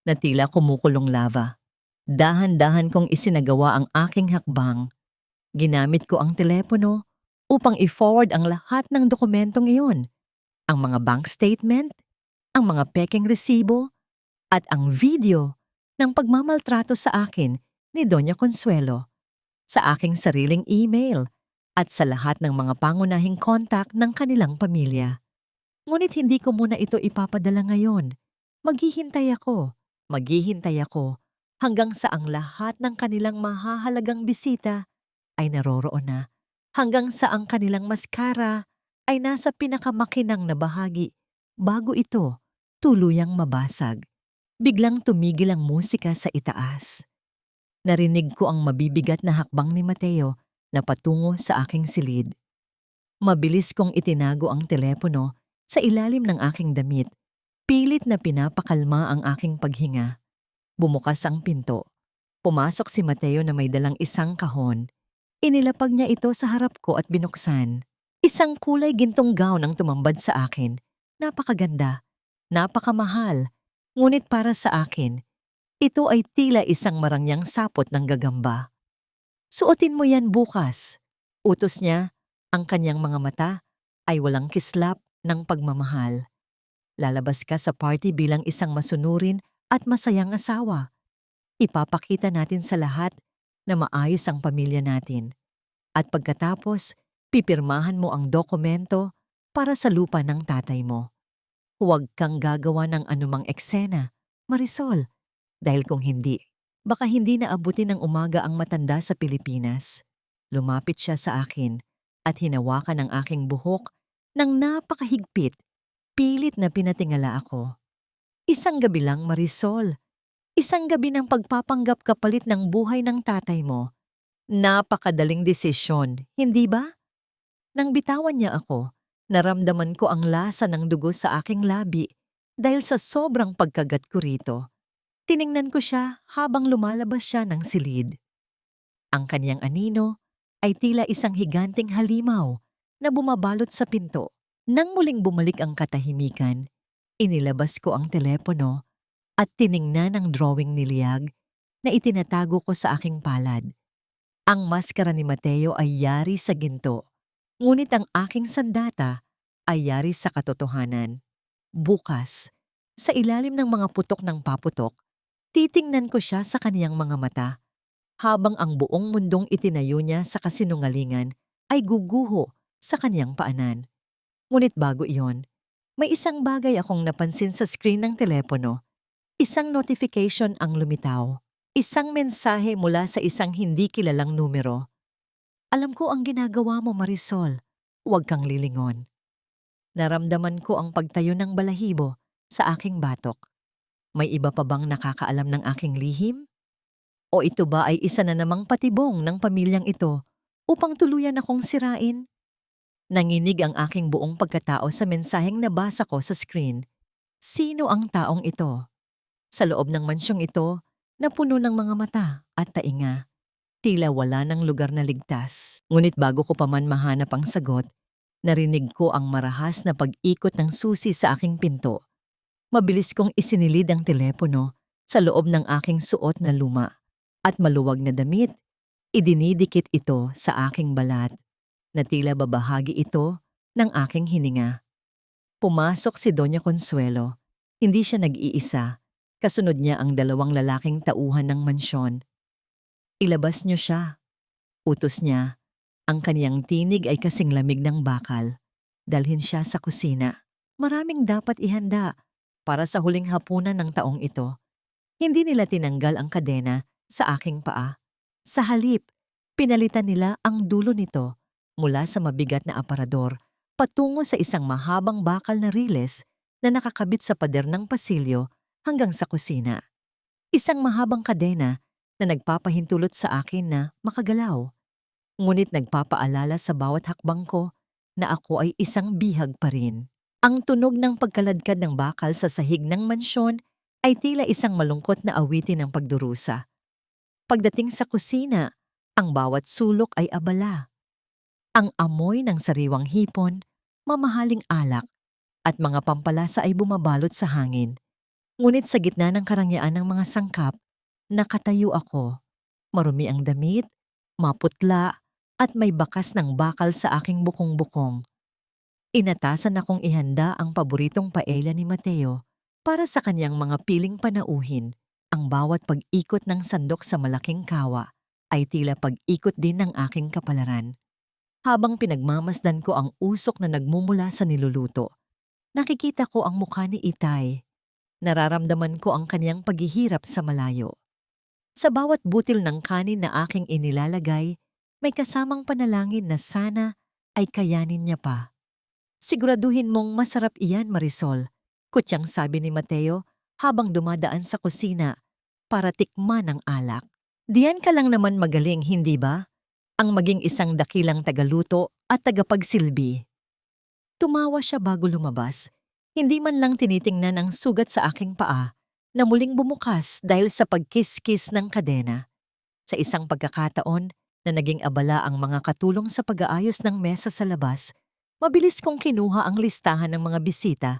na tila kumukulong lava. Dahan-dahan kong isinagawa ang aking hakbang. Ginamit ko ang telepono upang i-forward ang lahat ng dokumentong iyon. Ang mga bank statement, ang mga pekeng resibo, at ang video ng pagmamaltrato sa akin ni Doña Consuelo, sa aking sariling email at sa lahat ng mga pangunahing kontak ng kanilang pamilya. Ngunit hindi ko muna ito ipapadala ngayon. Maghihintay ako hanggang sa ang lahat ng kanilang mahahalagang bisita ay naroroon na, hanggang sa ang kanilang maskara ay nasa pinakamakinang na bahagi bago ito tuluyang mabasag. Biglang tumigil ang musika sa itaas. Narinig ko ang mabibigat na hakbang ni Mateo na patungo sa aking silid. Mabilis kong itinago ang telepono sa ilalim ng aking damit. Pilit na pinapakalma ang aking paghinga. Bumukas ang pinto. Pumasok si Mateo na may dalang isang kahon. Inilapag niya ito sa harap ko at binuksan. Isang kulay gintong gown ang tumambad sa akin. Napakaganda, napakamahal. Ngunit para sa akin, ito ay tila isang marangyang sapot ng gagamba. Suotin mo yan bukas. Utos niya, ang kanyang mga mata ay walang kislap ng pagmamahal. Lalabas ka sa party bilang isang masunurin at masayang asawa. Ipapakita natin sa lahat na maayos ang pamilya natin. At pagkatapos, pipirmahan mo ang dokumento para sa lupa ng tatay mo. Huwag kang gagawa ng anumang eksena, Marisol, dahil kung hindi, baka hindi naabutin ng umaga ang matanda sa Pilipinas. Lumapit siya sa akin at hinawakan ang aking buhok ng napakahigpit. Pilit na pinatingala ako. Isang gabi lang, Marisol. Isang gabi ng pagpapanggap kapalit ng buhay ng tatay mo. Napakadaling desisyon, hindi ba? Nang bitawan niya ako, naramdaman ko ang lasa ng dugo sa aking labi dahil sa sobrang pagkagat ko rito. Tiningnan ko siya habang lumalabas siya ng silid. Ang kanyang anino ay tila isang higanting halimaw na bumabalot sa pinto. Nang muling bumalik ang katahimikan, inilabas ko ang telepono at tiningnan ang drawing ni Liag na itinatago ko sa aking palad. Ang maskara ni Mateo ay yari sa ginto, ngunit ang aking sandata ay yari sa katotohanan. Bukas, sa ilalim ng mga putok ng paputok, titingnan ko siya sa kaniyang mga mata, habang ang buong mundong itinayo niya sa kasinungalingan ay guguho sa kaniyang paanan. Ngunit bago iyon, may isang bagay akong napansin sa screen ng telepono. Isang notification ang lumitaw. Isang mensahe mula sa isang hindi kilalang numero. Alam ko ang ginagawa mo, Marisol. Huwag kang lilingon. Naramdaman ko ang pagtayo ng balahibo sa aking batok. May iba pa bang nakakaalam ng aking lihim? O ito ba ay isa na namang patibong ng pamilyang ito upang tuluyan akong sirain? Nanginig ang aking buong pagkatao sa mensaheng nabasa ko sa screen. Sino ang taong ito? Sa loob ng mansyong ito, na puno ng mga mata at tainga, tila wala ng lugar na ligtas. Ngunit bago ko pa man mahanap ang sagot, narinig ko ang marahas na pag-ikot ng susi sa aking pinto. Mabilis kong isinilid ang telepono sa loob ng aking suot na luma at maluwag na damit. Idinidikit ito sa aking balat na tila babahagi ito ng aking hininga. Pumasok si Doña Consuelo. Hindi siya nag-iisa. Kasunod niya ang dalawang lalaking tauhan ng mansyon. Ilabas niyo siya. Utos niya. Ang kaniyang tinig ay kasing lamig ng bakal. Dalhin siya sa kusina. Maraming dapat ihanda para sa huling hapunan ng taong ito. Hindi nila tinanggal ang kadena sa aking paa. Sa halip, pinalitan nila ang dulo nito mula sa mabigat na aparador patungo sa isang mahabang bakal na riles na nakakabit sa pader ng pasilyo hanggang sa kusina. Isang mahabang kadena na nagpapahintulot sa akin na makagalaw. Ngunit nagpapaalala sa bawat hakbang ko na ako ay isang bihag pa rin. Ang tunog ng pagkaladkad ng bakal sa sahig ng mansyon ay tila isang malungkot na awitin ng pagdurusa. Pagdating sa kusina, ang bawat sulok ay abala. Ang amoy ng sariwang hipon, mamahaling alak, at mga pampalasa ay bumabalot sa hangin. Ngunit sa gitna ng karangyaan ng mga sangkap, nakatayo ako. Marumi ang damit, maputla, at may bakas ng bakal sa aking bukong-bukong. Inatasan akong ihanda ang paboritong paella ni Mateo para sa kanyang mga piling panauhin. Ang bawat pag-ikot ng sandok sa malaking kawa ay tila pag-ikot din ng aking kapalaran. Habang pinagmamasdan ko ang usok na nagmumula sa niluluto, nakikita ko ang mukha ni Itay. Nararamdaman ko ang kaniyang paghihirap sa malayo. Sa bawat butil ng kanin na aking inilalagay, may kasamang panalangin na sana ay kayanin niya pa. Siguraduhin mong masarap iyan, Marisol, kutyang sabi ni Mateo habang dumadaan sa kusina para tikman ang alak. Diyan ka lang naman magaling, hindi ba? Ang maging isang dakilang tagaluto at tagapagsilbi. Tumawa siya bago lumabas. Hindi man lang tinitingnan ang sugat sa aking paa na muling bumukas dahil sa pagkiskis ng kadena. Sa isang pagkakataon na naging abala ang mga katulong sa pag-aayos ng mesa sa labas, mabilis kong kinuha ang listahan ng mga bisita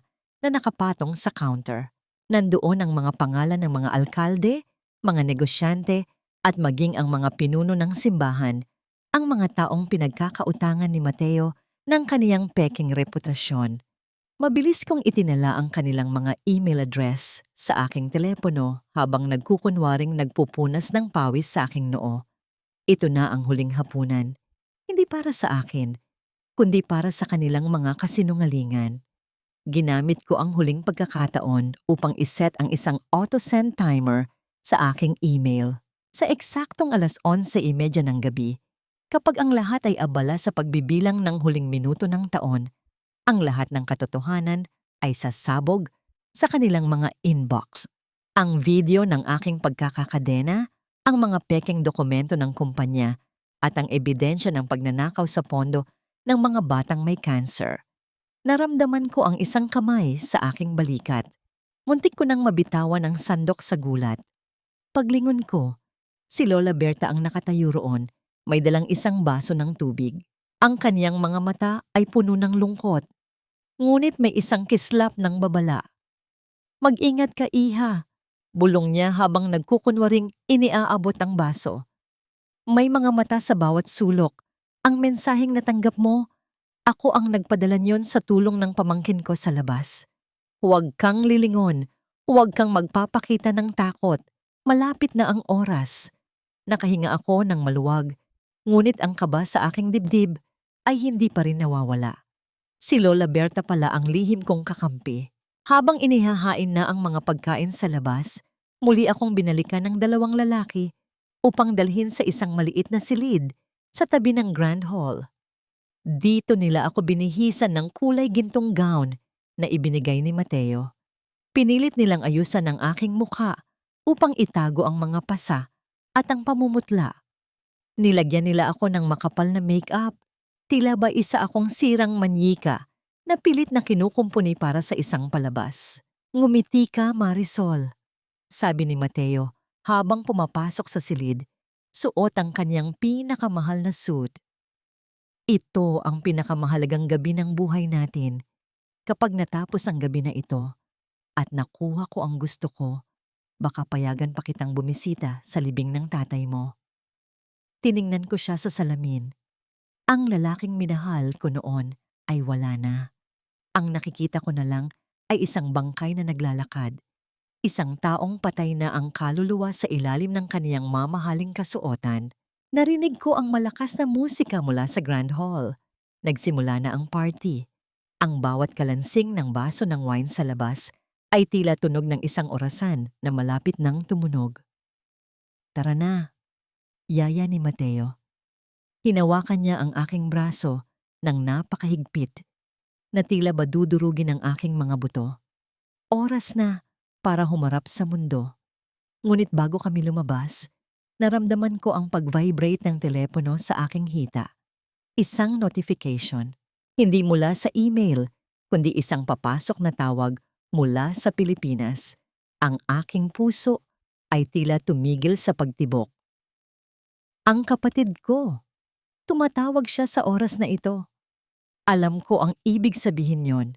na nakapatong sa counter. Nandoon ang mga pangalan ng mga alkalde, mga negosyante, at maging ang mga pinuno ng simbahan, ang mga taong pinagkakautangan ni Mateo ng kaniyang peking reputasyon. Mabilis kong itinala ang kanilang mga email address sa aking telepono habang nagkukunwaring nagpupunas ng pawis sa aking noo. Ito na ang huling hapunan. Hindi para sa akin, kundi para sa kanilang mga kasinungalingan. Ginamit ko ang huling pagkakataon upang iset ang isang auto-send timer sa aking email. Sa eksaktong 11:30 ng gabi, kapag ang lahat ay abala sa pagbibilang ng huling minuto ng taon, ang lahat ng katotohanan ay sasabog sa kanilang mga inbox. Ang video ng aking pagkakakadena, ang mga pekeng dokumento ng kumpanya, at ang ebidensya ng pagnanakaw sa pondo ng mga batang may cancer. Naramdaman ko ang isang kamay sa aking balikat. Muntik ko nang mabitawan ang sandok sa gulat. Paglingon ko, si Lola Berta ang nakatayo roon, may dalang isang baso ng tubig. Ang kaniyang mga mata ay puno ng lungkot. Ngunit may isang kislap ng babala. "Mag-ingat ka, iha," bulong niya habang nagkukunwaring iniaabot ang baso. "May mga mata sa bawat sulok. Ang mensaheng natanggap mo, ako ang nagpadala niyon sa tulong ng pamangkin ko sa labas. Huwag kang lilingon, huwag kang magpapakita ng takot. Malapit na ang oras." Nakahinga ako ng maluwag, ngunit ang kaba sa aking dibdib ay hindi pa rin nawawala. Si Lola Berta pala ang lihim kong kakampi. Habang inihahain na ang mga pagkain sa labas, muli akong binalikan ng dalawang lalaki upang dalhin sa isang maliit na silid sa tabi ng Grand Hall. Dito nila ako binihisan ng kulay gintong gown na ibinigay ni Mateo. Pinilit nilang ayusan ang aking mukha upang itago ang mga pasa at ang pamumutla. Nilagyan nila ako ng makapal na make-up. Tila ba isa akong sirang manyika na pilit na kinukumpuni para sa isang palabas. Ngumiti ka, Marisol, sabi ni Mateo habang pumapasok sa silid, suot ang kanyang pinakamahal na suit. Ito ang pinakamahalagang gabi ng buhay natin. Kapag natapos ang gabi na ito at nakuha ko ang gusto ko, baka payagan pa kitang bumisita sa libing ng tatay mo. Tiningnan ko siya sa salamin. Ang lalaking minahal ko noon ay wala na. Ang nakikita ko na lang ay isang bangkay na naglalakad. Isang taong patay na ang kaluluwa sa ilalim ng kaniyang mamahaling kasuotan. Narinig ko ang malakas na musika mula sa Grand Hall. Nagsimula na ang party. Ang bawat kalansing ng baso ng wine sa labas ay tila tunog ng isang orasan na malapit nang tumunog. Tara na, yaya ni Mateo. Hinawakan niya ang aking braso ng napakahigpit na tila ba dudurugin ang aking mga buto. Oras na para humarap sa mundo. Ngunit bago kami lumabas, naramdaman ko ang pag-vibrate ng telepono sa aking hita. Isang notification, hindi mula sa email, kundi isang papasok na tawag mula sa Pilipinas. Ang aking puso ay tila tumigil sa pagtibok. Ang kapatid ko. Tumatawag siya sa oras na ito. Alam ko ang ibig sabihin yon.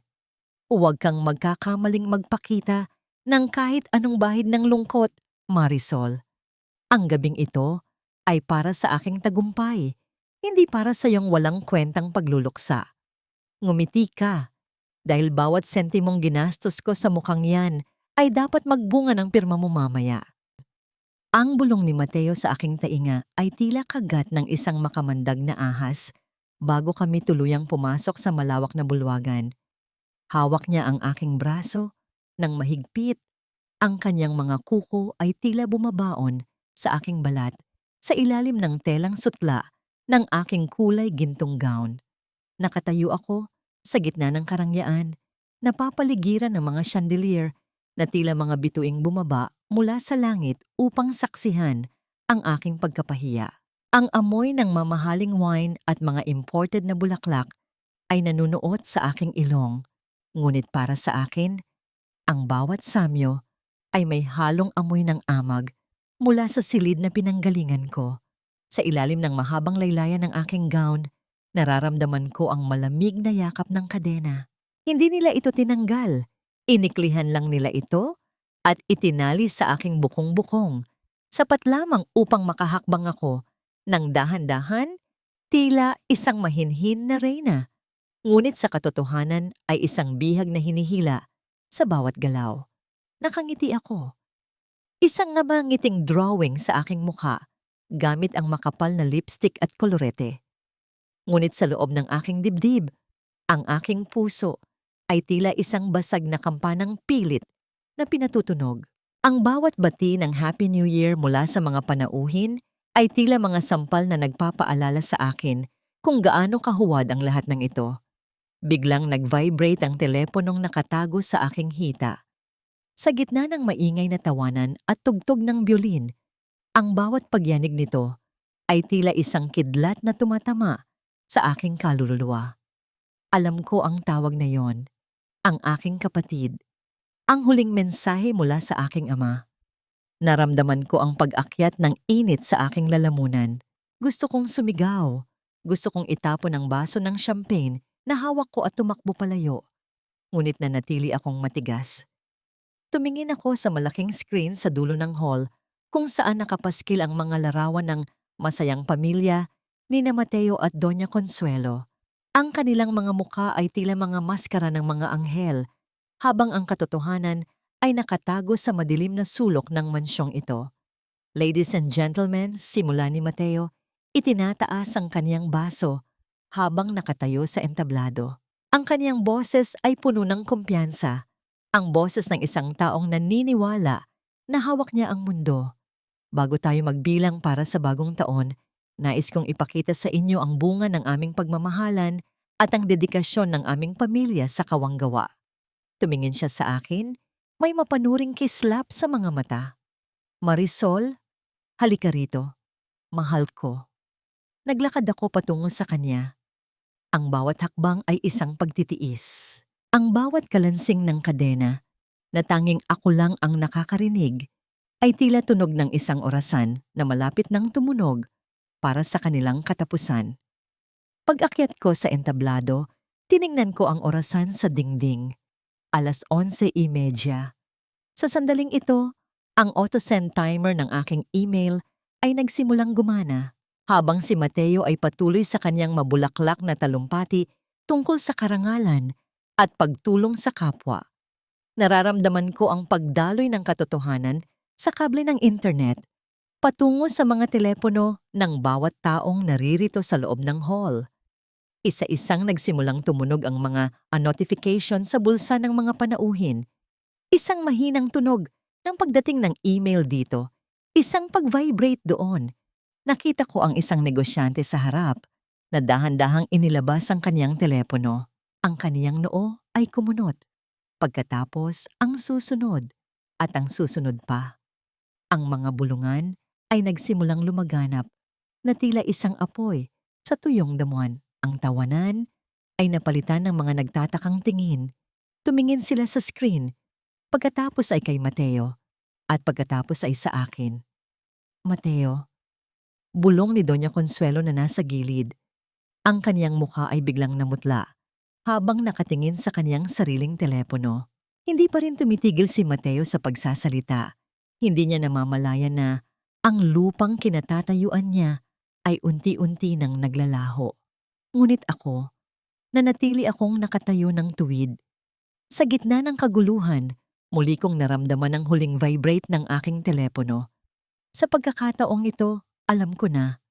Huwag kang magkakamaling magpakita ng kahit anong bahid ng lungkot, Marisol. Ang gabing ito ay para sa aking tagumpay, hindi para sa iyong walang kwentang pagluluksa. Ngumiti ka, dahil bawat sentimong ginastos ko sa mukhang yan ay dapat magbunga ng pirma mo mamaya. Ang bulong ni Mateo sa aking tainga ay tila kagat ng isang makamandag na ahas bago kami tuluyang pumasok sa malawak na bulwagan. Hawak niya ang aking braso ng mahigpit. Ang kanyang mga kuko ay tila bumabaon sa aking balat sa ilalim ng telang sutla ng aking kulay gintong gown. Nakatayo ako sa gitna ng karangyaan, napapaligiran ng mga chandelier na tila mga bituing bumaba mula sa langit upang saksihan ang aking pagkapahiya. Ang amoy ng mamahaling wine at mga imported na bulaklak ay nanunuot sa aking ilong. Ngunit para sa akin, ang bawat samyo ay may halong amoy ng amag mula sa silid na pinanggalingan ko. Sa ilalim ng mahabang laylayan ng aking gown, nararamdaman ko ang malamig na yakap ng kadena. Hindi nila ito tinanggal. Iniklihan lang nila ito at itinali sa aking bukong-bukong. Sapat lamang upang makahakbang ako ng dahan-dahan, tila isang mahinhin na reyna. Ngunit sa katotohanan ay isang bihag na hinihila sa bawat galaw. Nakangiti ako. Isang ngiting drawing sa aking mukha gamit ang makapal na lipstick at kolorete. Ngunit sa loob ng aking dibdib, ang aking puso ay tila isang basag na kampanang pilit na pinatutunog. Ang bawat bati ng Happy New Year mula sa mga panauhin ay tila mga sampal na nagpapaalala sa akin kung gaano kahuwad ang lahat ng ito. Biglang nag-vibrate ang teleponong nakatago sa aking hita. Sa gitna ng maingay na tawanan at tugtog ng biolin, ang bawat pagyanig nito ay tila isang kidlat na tumatama sa aking kaluluwa. Alam ko ang tawag na yon, ang aking kapatid. Ang huling mensahe mula sa aking ama. Naramdaman ko ang pag-akyat ng init sa aking lalamunan. Gusto kong sumigaw. Gusto kong itapon ang baso ng champagne na hawak ko at tumakbo palayo. Ngunit nanatili akong matigas. Tumingin ako sa malaking screen sa dulo ng hall kung saan nakapaskil ang mga larawan ng masayang pamilya ni Mateo at Doña Consuelo. Ang kanilang mga mukha ay tila mga maskara ng mga anghel, habang ang katotohanan ay nakatago sa madilim na sulok ng mansyong ito. Ladies and gentlemen, simula ni Mateo, itinataas ang kaniyang baso habang nakatayo sa entablado. Ang kaniyang boses ay puno ng kumpiyansa. Ang boses ng isang taong naniniwala na hawak niya ang mundo. Bago tayo magbilang para sa bagong taon, nais kong ipakita sa inyo ang bunga ng aming pagmamahalan at ang dedikasyon ng aming pamilya sa kawanggawa. Tumingin siya sa akin, may mapanuring kislap sa mga mata. Marisol, halika rito. Mahal ko. Naglakad ako patungo sa kanya. Ang bawat hakbang ay isang pagtitiis. Ang bawat kalansing ng kadena, na tanging ako lang ang nakakarinig, ay tila tunog ng isang orasan na malapit nang tumunog para sa kanilang katapusan. Pag-akyat ko sa entablado, tiningnan ko ang orasan sa dingding. 11:30. Sa sandaling ito, ang auto-send timer ng aking email ay nagsimulang gumana habang si Mateo ay patuloy sa kanyang mabulaklak na talumpati tungkol sa karangalan at pagtulong sa kapwa. Nararamdaman ko ang pagdaloy ng katotohanan sa kable ng internet patungo sa mga telepono ng bawat taong naririto sa loob ng hall. Isa-isang nagsimulang tumunog ang mga notification sa bulsa ng mga panauhin. Isang mahinang tunog ng pagdating ng email dito, isang pag-vibrate doon. Nakita ko ang isang negosyante sa harap na dahan-dahang inilabas ang kaniyang telepono. Ang kaniyang noo ay kumunot. Pagkatapos, ang susunod at ang susunod pa. Ang mga bulungan ay nagsimulang lumaganap na tila isang apoy sa tuyong damuhan. Ang tawanan ay napalitan ng mga nagtatakang tingin. Tumingin sila sa screen, pagkatapos ay kay Mateo, at pagkatapos ay sa akin. Mateo, bulong ni Doña Consuelo na nasa gilid. Ang kaniyang mukha ay biglang namutla habang nakatingin sa kaniyang sariling telepono. Hindi pa rin tumitigil si Mateo sa pagsasalita. Hindi niya namamalayan na ang lupang kinatatayuan niya ay unti-unti nang naglalaho. Ngunit ako, nanatili akong nakatayo ng tuwid. Sa gitna ng kaguluhan, muli kong naramdaman ang huling vibrate ng aking telepono. Sa pagkakataong ito, alam ko na,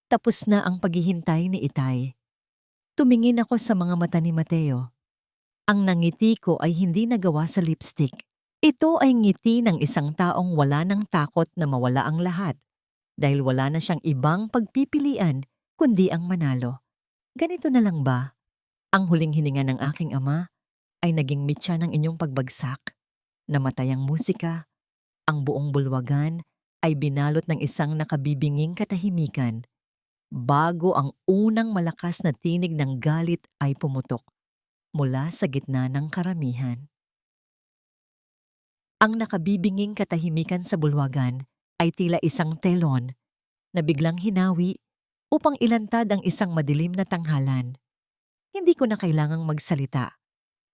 tapos na ang paghihintay ni Itay. Tumingin ako sa mga mata ni Mateo. Ang nangiti ko ay hindi nagawa sa lipstick. Ito ay ngiti ng isang taong wala ng takot na mawala ang lahat dahil wala na siyang ibang pagpipilian kundi ang manalo. Ganito na lang ba? Ang huling hininga ng aking ama ay naging mitya ng inyong pagbagsak. Namatay ang musika, ang buong bulwagan ay binalot ng isang nakabibinging katahimikan. Bago ang unang malakas na tinig ng galit ay pumutok mula sa gitna ng karamihan. Ang nakabibinging katahimikan sa bulwagan ay tila isang telon na biglang hinawi upang ilantad ang isang madilim na tanghalan. Hindi ko na kailangang magsalita.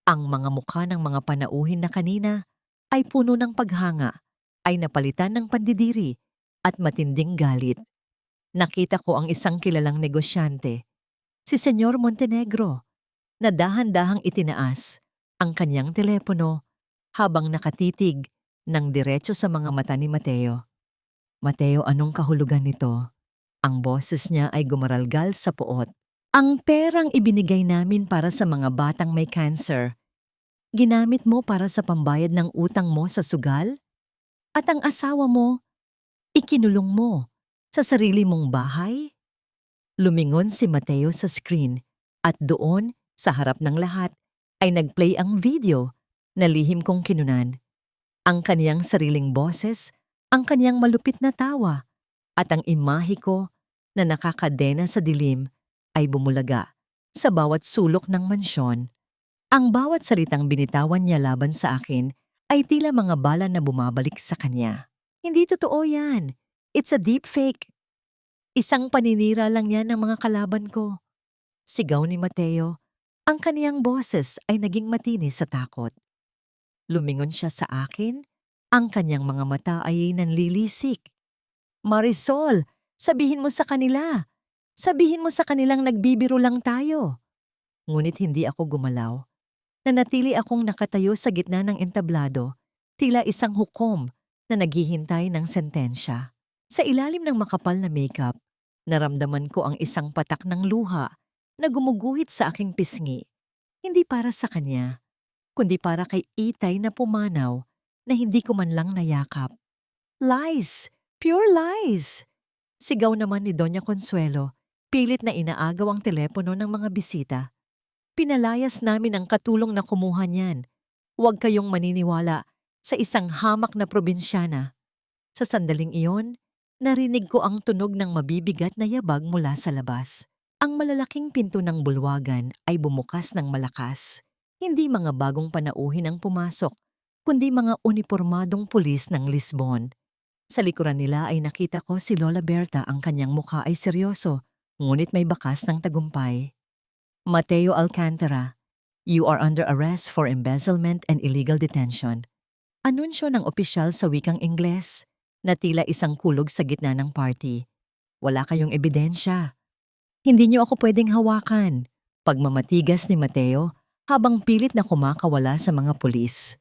Ang mga mukha ng mga panauhin na kanina ay puno ng paghanga, ay napalitan ng pandidiri at matinding galit. Nakita ko ang isang kilalang negosyante, si Senyor Montenegro, na dahan-dahang itinaas ang kanyang telepono habang nakatitig ng diretso sa mga mata ni Mateo. Mateo, anong kahulugan nito? Ang boses niya ay gumaralgal sa puot. Ang perang ibinigay namin para sa mga batang may cancer, ginamit mo para sa pambayad ng utang mo sa sugal? At ang asawa mo, ikinulong mo sa sarili mong bahay? Lumingon si Mateo sa screen at doon, sa harap ng lahat, ay nagplay ang video na lihim kong kinunan. Ang kaniyang sariling boses, ang kaniyang malupit na tawa, at ang imahe ko na nakakadena sa dilim ay bumulaga sa bawat sulok ng mansyon. Ang bawat salitang binitawan niya laban sa akin ay tila mga bala na bumabalik sa kanya. Hindi totoo yan. It's a deep fake. Isang paninira lang yan ng mga kalaban ko. Sigaw ni Mateo. Ang kaniyang boses ay naging matinis sa takot. Lumingon siya sa akin. Ang kanyang mga mata ay nanlilisik. Marisol, sabihin mo sa kanila. Sabihin mo sa kanilang nagbibiro lang tayo. Ngunit hindi ako gumalaw. Nanatili akong nakatayo sa gitna ng entablado, tila isang hukom na naghihintay ng sentensya. Sa ilalim ng makapal na makeup, naramdaman ko ang isang patak ng luha na gumuguhit sa aking pisngi. Hindi para sa kanya, kundi para kay Itay na pumanaw na hindi ko man lang nayakap. Lies! Pure lies! Sigaw naman ni Doña Consuelo, pilit na inaagaw ang telepono ng mga bisita. Pinalayas namin ang katulong na kumuha niyan. Huwag kayong maniniwala sa isang hamak na probinsyana. Sa sandaling iyon, narinig ko ang tunog ng mabibigat na yabag mula sa labas. Ang malalaking pinto ng bulwagan ay bumukas ng malakas. Hindi mga bagong panauhin ang pumasok, kundi mga unipormadong pulis ng Lisbon. Sa likuran nila ay nakita ko si Lola Berta, ang kanyang mukha ay seryoso, ngunit may bakas ng tagumpay. Mateo Alcantara, you are under arrest for embezzlement and illegal detention. Anunsyo ng opisyal sa wikang Ingles na tila isang kulog sa gitna ng party. Wala kayong ebidensya. Hindi niyo ako pwedeng hawakan. Pagmamatigas ni Mateo habang pilit na kumakawala sa mga pulis.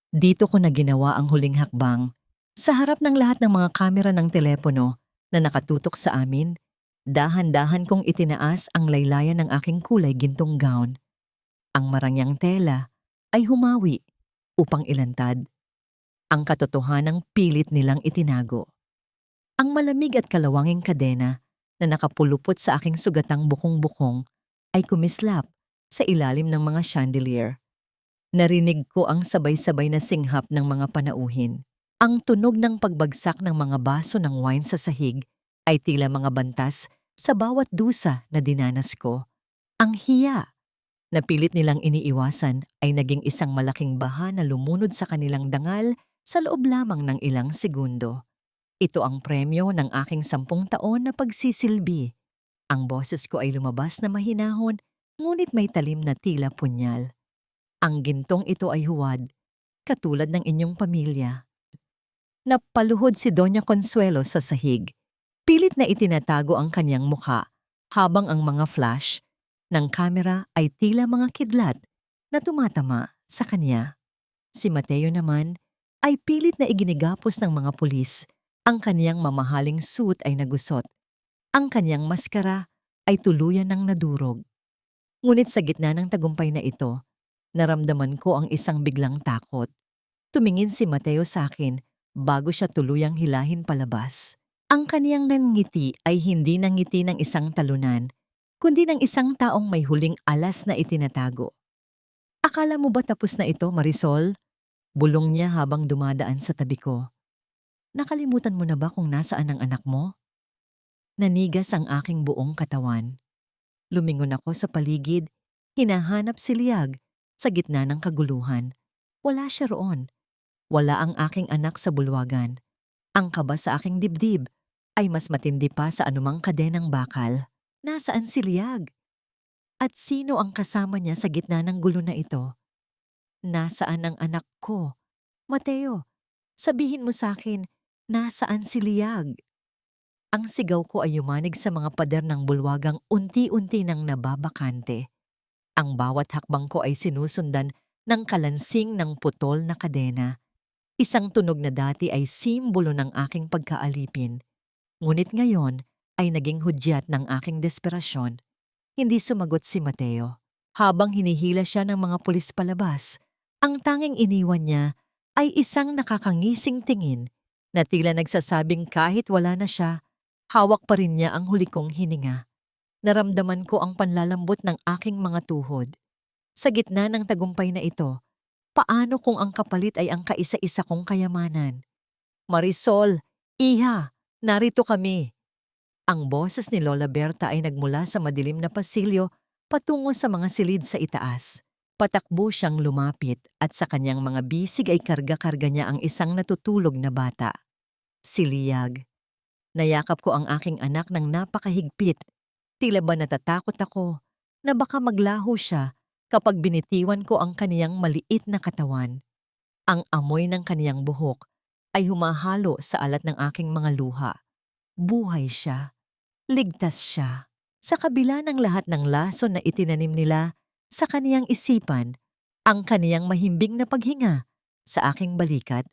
Dito ko na ginawa ang huling hakbang. Sa harap ng lahat ng mga kamera ng telepono na nakatutok sa amin, dahan-dahan kong itinaas ang laylayan ng aking kulay gintong gown. Ang marangyang tela ay humawi upang ilantad ang katotohanang pilit nilang itinago. Ang malamig at kalawanging kadena na nakapulupot sa aking sugatang bukong-bukong ay kumislap sa ilalim ng mga chandelier. Narinig ko ang sabay-sabay na singhap ng mga panauhin. Ang tunog ng pagbagsak ng mga baso ng wine sa sahig ay tila mga bantas sa bawat dusa na dinanas ko. Ang hiya na pilit nilang iniiwasan ay naging isang malaking baha na lumunod sa kanilang dangal sa loob lamang ng ilang segundo. Ito ang premyo ng aking 10 taon na pagsisilbi. Ang boses ko ay lumabas na mahinahon, ngunit may talim na tila punyal. Ang gintong ito ay huwad, katulad ng inyong pamilya. Napaluhod si Doña Consuelo sa sahig. Pilit na itinatago ang kanyang mukha habang ang mga flash ng kamera ay tila mga kidlat na tumatama sa kanya. Si Mateo naman ay pilit na iginigapos ng mga pulis. Ang kanyang mamahaling suit ay nagusot. Ang kanyang maskara ay tuluyan ng nadurog. Ngunit sa gitna ng tagumpay na ito, naramdaman ko ang isang biglang takot. Tumingin si Mateo sa akin bago siya tuluyang hilahin palabas. Ang kaniyang nangiti ay hindi nangiti ng isang talunan, kundi ng isang taong may huling alas na itinatago. Akala mo ba tapos na ito, Marisol? Bulong niya habang dumadaan sa tabi ko. Nakalimutan mo na ba kung nasaan ang anak mo? Nanigas ang aking buong katawan. Lumingon ako sa paligid, hinahanap si Liag sa gitna ng kaguluhan. Wala siya roon. Wala ang aking anak sa bulwagan. Ang kaba sa aking dibdib ay mas matindi pa sa anumang kadenang bakal. Nasaan si Liag? At sino ang kasama niya sa gitna ng gulo na ito? Nasaan ang anak ko? Mateo, sabihin mo sa akin, nasaan si Liag? Ang sigaw ko ay yumanig sa mga pader ng bulwagang unti-unti nang nababakante. Ang bawat hakbang ko ay sinusundan ng kalansing ng putol na kadena. Isang tunog na dati ay simbolo ng aking pagkaalipin. Ngunit ngayon ay naging hudyat ng aking desperasyon. Hindi sumagot si Mateo. Habang hinihila siya ng mga pulis palabas, ang tanging iniwan niya ay isang nakakangising tingin na tila nagsasabing kahit wala na siya, hawak pa rin niya ang huli kong hininga. Naramdaman ko ang panlalambot ng aking mga tuhod. Sa gitna ng tagumpay na ito, paano kung ang kapalit ay ang kaisa-isa kong kayamanan? Marisol, iha, narito kami. Ang boses ni Lola Berta ay nagmula sa madilim na pasilyo patungo sa mga silid sa itaas. Patakbo siyang lumapit at sa kanyang mga bisig ay karga-karga niya ang isang natutulog na bata. Si Liag. Nayakap ko ang aking anak ng napakahigpit. Tila ba natatakot ako na baka maglaho siya kapag binitiwan ko ang kaniyang maliit na katawan. Ang amoy ng kaniyang buhok ay humahalo sa alat ng aking mga luha. Buhay siya. Ligtas siya. Sa kabila ng lahat ng lason na itinanim nila sa kaniyang isipan, ang kaniyang mahimbing na paghinga sa aking balikat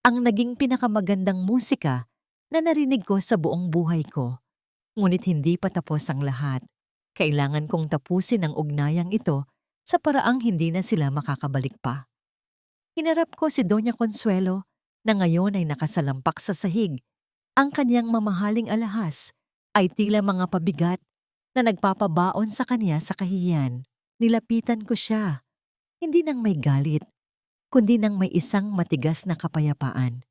ang naging pinakamagandang musika na narinig ko sa buong buhay ko. Ngunit hindi pa tapos ang lahat. Kailangan kong tapusin ang ugnayang ito sa paraang hindi na sila makakabalik pa. Hinarap ko si Doña Consuelo na ngayon ay nakasalampak sa sahig. Ang kanyang mamahaling alahas ay tila mga pabigat na nagpapabaon sa kanya sa kahihiyan. Nilapitan ko siya, hindi nang may galit, kundi nang may isang matigas na kapayapaan.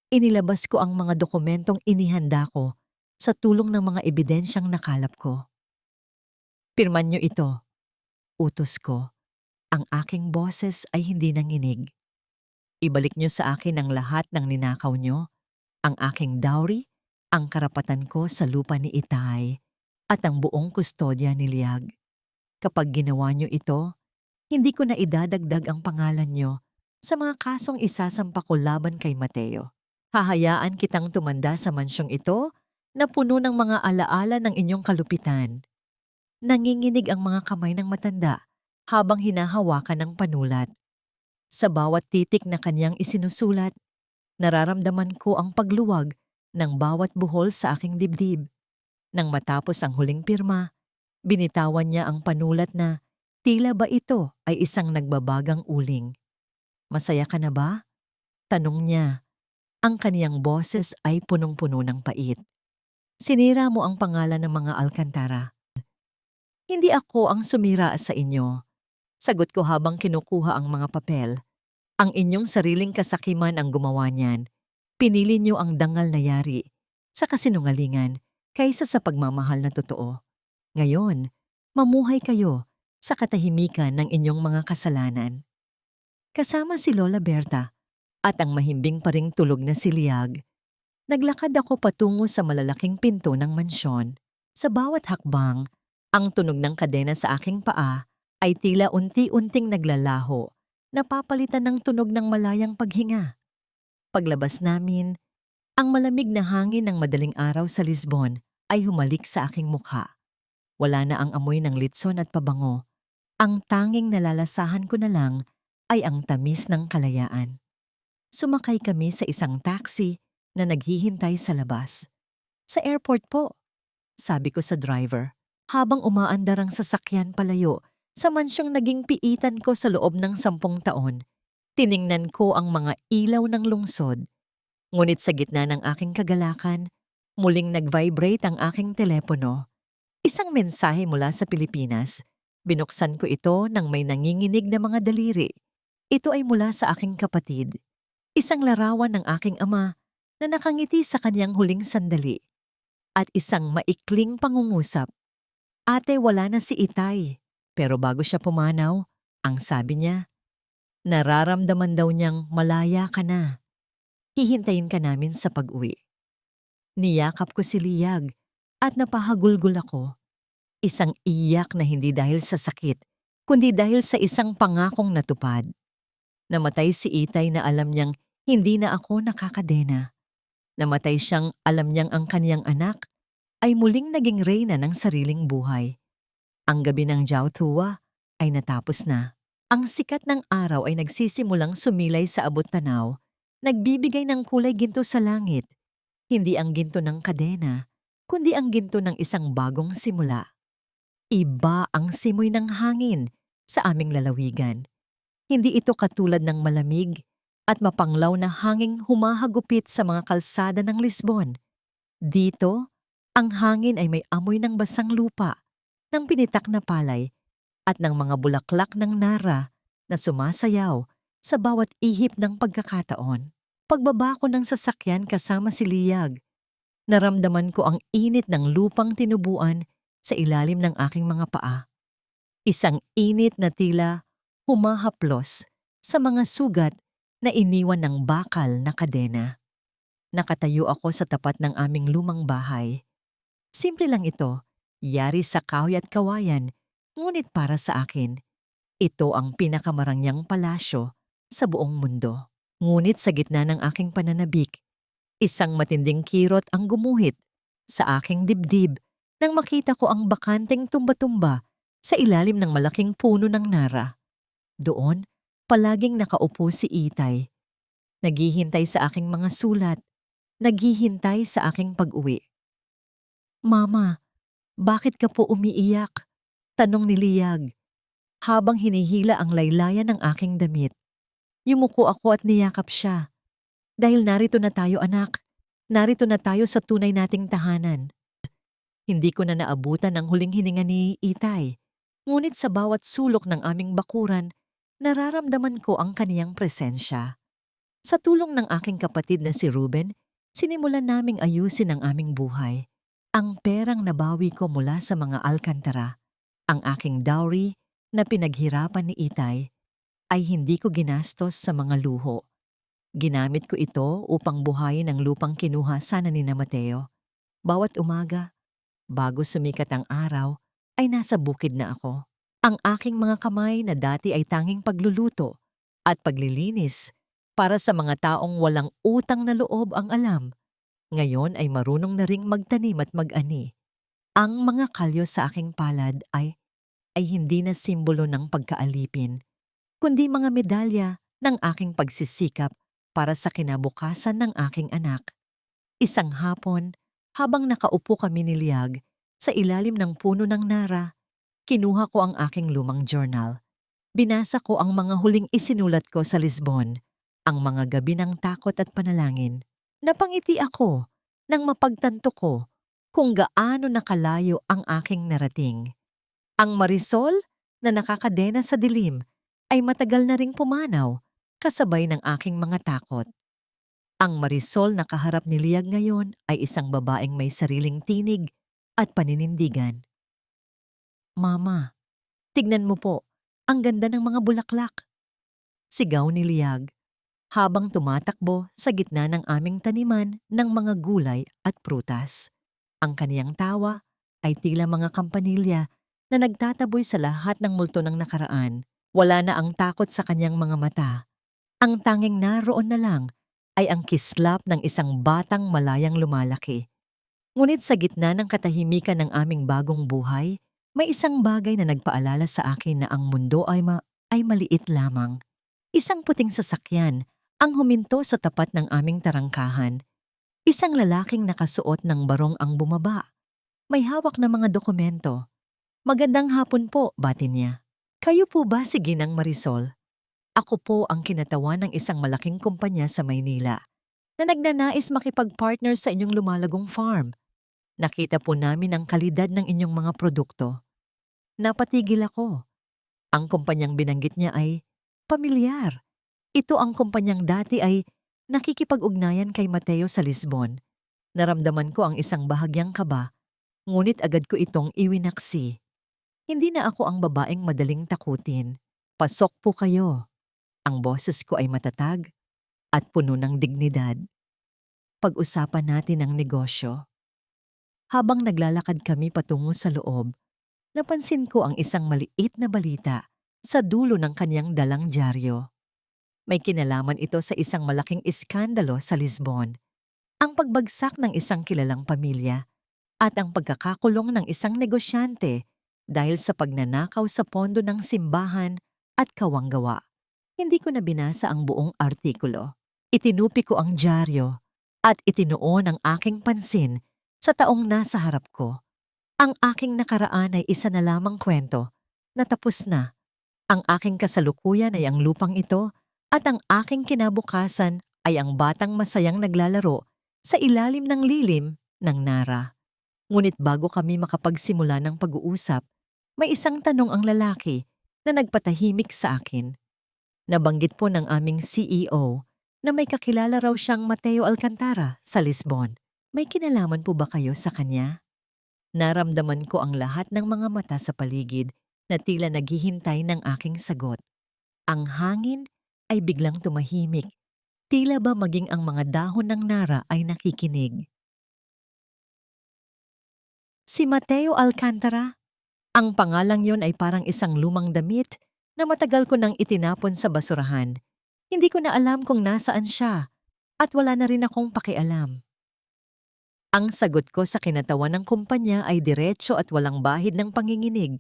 Inilabas ko ang mga dokumentong inihanda ko sa tulong ng mga ebidensyang nakalap ko. Pirman niyo ito, utos ko. Ang aking boses ay hindi nanginig. Ibalik niyo sa akin ang lahat ng ninakaw niyo, ang aking dowry, ang karapatan ko sa lupa ni Itay, at ang buong kustodya ni Liag. Kapag ginawa niyo ito, hindi ko na idadagdag ang pangalan niyo sa mga kasong isasampa ko laban kay Mateo. Hahayaan kitang tumanda sa mansyong ito na puno ng mga alaala ng inyong kalupitan. Nanginginig ang mga kamay ng matanda habang hinahawakan ng panulat. Sa bawat titik na kanyang isinusulat, nararamdaman ko ang pagluwag ng bawat buhol sa aking dibdib. Nang matapos ang huling pirma, binitawan niya ang panulat na tila ba ito ay isang nagbabagang uling. Masaya ka na ba? Tanong niya. Ang kaniyang boses ay punong-puno ng pait. Sinira mo ang pangalan ng mga Alcantara. Hindi ako ang sumira sa inyo. Sagot ko habang kinukuha ang mga papel. Ang inyong sariling kasakiman ang gumawa niyan. Pinili niyo ang dangal na yari sa kasinungalingan kaysa sa pagmamahal na totoo. Ngayon, mamuhay kayo sa katahimikan ng inyong mga kasalanan. Kasama si Lola Berta at ang mahimbing pa ring tulog na si Liag, naglakad ako patungo sa malalaking pinto ng mansyon. Sa bawat hakbang, ang tunog ng kadena sa aking paa ay tila unti-unting naglalaho, napapalitan ng tunog ng malayang paghinga. Paglabas namin, ang malamig na hangin ng madaling araw sa Lisbon ay humalik sa aking mukha. Wala na ang amoy ng litson at pabango. Ang tanging nalalasahan ko na lang ay ang tamis ng kalayaan. Sumakay kami sa isang taxi na naghihintay sa labas. Sa airport po, sabi ko sa driver, habang umaandar ang sasakyan palayo sa mansyong naging piitan ko sa loob ng 10 taon. Tiningnan ko ang mga ilaw ng lungsod. Ngunit sa gitna ng aking kagalakan, muling nag-vibrate ang aking telepono. Isang mensahe mula sa Pilipinas. Binuksan ko ito nang may nanginginig na mga daliri. Ito ay mula sa aking kapatid. Isang larawan ng aking ama na nakangiti sa kanyang huling sandali. At isang maikling pangungusap. Ate, wala na si Itay. Pero bago siya pumanaw, ang sabi niya, nararamdaman daw niyang malaya ka na. Hihintayin ka namin sa pag-uwi. Niyakap ko si Liag at napahagulgol ako. Isang iyak na hindi dahil sa sakit, kundi dahil sa isang pangakong natupad. Namatay si Itay na alam niyang hindi na ako nakakadena. Namatay siyang alam niyang ang kaniyang anak ay muling naging reyna ng sariling buhay. Ang gabi ng Jiao-Tua ay natapos na. Ang sikat ng araw ay nagsisimulang sumilay sa abot-tanaw, nagbibigay ng kulay ginto sa langit. Hindi ang ginto ng kadena, kundi ang ginto ng isang bagong simula. Iba ang simoy ng hangin sa aming lalawigan. Hindi ito katulad ng malamig at mapanglaw na hanging humahagupit sa mga kalsada ng Lisbon. Dito, ang hangin ay may amoy ng basang lupa, ng pinitak na palay, at ng mga bulaklak ng nara na sumasayaw sa bawat ihip ng pagkakataon. Pagbaba ko ng sasakyan kasama si Liag, naramdaman ko ang init ng lupang tinubuan sa ilalim ng aking mga paa. Isang init na tila humahaplos sa mga sugat na iniwan ng bakal na kadena. Nakatayo ako sa tapat ng aming lumang bahay. Simple lang ito, yari sa kahoy at kawayan, ngunit para sa akin, ito ang pinakamarangyang palasyo sa buong mundo. Ngunit sa gitna ng aking pananabik, isang matinding kirot ang gumuhit sa aking dibdib nang makita ko ang bakanteng tumba-tumba sa ilalim ng malaking puno ng nara. Doon, palaging nakaupo si Itay. Naghihintay sa aking mga sulat, naghihintay sa aking pag-uwi. Mama, bakit ka po umiiyak? Tanong ni Liag. Habang hinihila ang laylayan ng aking damit, yumuko ako at niyakap siya. Dahil narito na tayo anak, narito na tayo sa tunay nating tahanan. Hindi ko na naabutan ang huling hininga ni Itay. Ngunit sa bawat sulok ng aming bakuran, nararamdaman ko ang kaniyang presensya. Sa tulong ng aking kapatid na si Ruben, sinimulan naming ayusin ang aming buhay. Ang perang nabawi ko mula sa mga Alcantara, ang aking dowry na pinaghirapan ni Itay, ay hindi ko ginastos sa mga luho. Ginamit ko ito upang buhayin ang lupang kinuha sana ni na Mateo. Bawat umaga, bago sumikat ang araw, ay nasa bukid na ako. Ang aking mga kamay na dati ay tanging pagluluto at paglilinis para sa mga taong walang utang na loob ang alam, ngayon ay marunong na ring magtanim at mag-ani. Ang mga kalyo sa aking palad ay hindi na simbolo ng pagkaalipin, kundi mga medalya ng aking pagsisikap para sa kinabukasan ng aking anak. Isang hapon, habang nakaupo kami ni Liag sa ilalim ng puno ng nara, kinuha ko ang aking lumang journal. Binasa ko ang mga huling isinulat ko sa Lisbon, ang mga gabi ng takot at panalangin. Napangiti ako nang mapagtanto ko kung gaano nakalayo ang aking narating. Ang marisol na nakakadena sa dilim ay matagal na ring pumanaw kasabay ng aking mga takot. Ang marisol na kaharap ni Liag ngayon ay isang babaeng may sariling tinig at paninindigan. Mama, tignan mo po, ang ganda ng mga bulaklak. Sigaw ni Liag habang tumatakbo sa gitna ng aming taniman ng mga gulay at prutas. Ang kaniyang tawa ay tila mga kampanilya na nagtataboy sa lahat ng multo ng nakaraan. Wala na ang takot sa kanyang mga mata. Ang tanging naroon na lang ay ang kislap ng isang batang malayang lumalaki. Ngunit sa gitna ng katahimikan ng aming bagong buhay, may isang bagay na nagpaalala sa akin na ang mundo ay maliit lamang. Isang puting sasakyan ang huminto sa tapat ng aming tarangkahan. Isang lalaking nakasuot ng barong ang bumaba. May hawak na mga dokumento. Magandang hapon po, bati niya. Kayo po ba si Ginang Marisol? Ako po ang kinatawan ng isang malaking kumpanya sa Maynila na nagnanais makipag-partner sa inyong lumalagong farm. Nakita po namin ang kalidad ng inyong mga produkto. Napatigil ako. Ang kumpanyang binanggit niya ay pamilyar. Ito ang kumpanyang dati ay nakikipag-ugnayan kay Mateo sa Lisbon. Naramdaman ko ang isang bahagyang kaba, ngunit agad ko itong iwinaksi. Hindi na ako ang babaeng madaling takutin. Pasok po kayo. Ang boses ko ay matatag at puno ng dignidad. Pag-usapan natin ang negosyo. Habang naglalakad kami patungo sa loob, napansin ko ang isang maliit na balita sa dulo ng kanyang dalang dyaryo. May kinalaman ito sa isang malaking iskandalo sa Lisbon, ang pagbagsak ng isang kilalang pamilya at ang pagkakakulong ng isang negosyante dahil sa pagnanakaw sa pondo ng simbahan at kawanggawa. Hindi ko na binasa ang buong artikulo. Itinupi ko ang dyaryo at itinuon ang aking pansin sa taong nasa harap ko. Ang aking nakaraan ay isa na lamang kwento na tapos na. Ang aking kasalukuyan ay ang lupang ito at ang aking kinabukasan ay ang batang masayang naglalaro sa ilalim ng lilim ng nara. Ngunit bago kami makapagsimula ng pag-uusap, may isang tanong ang lalaki na nagpatahimik sa akin. Nabanggit po ng aming CEO na may kakilala raw siyang Mateo Alcantara sa Lisbon. May kinalaman po ba kayo sa kanya? Naramdaman ko ang lahat ng mga mata sa paligid na tila naghihintay ng aking sagot. Ang hangin ay biglang tumahimik. Tila ba maging ang mga dahon ng nara ay nakikinig. Si Mateo Alcantara? Ang pangalang yon ay parang isang lumang damit na matagal ko nang itinapon sa basurahan. Hindi ko na alam kung nasaan siya at wala na rin akong pakialam. Ang sagot ko sa kinatawan ng kumpanya ay diretso at walang bahid ng panginginig.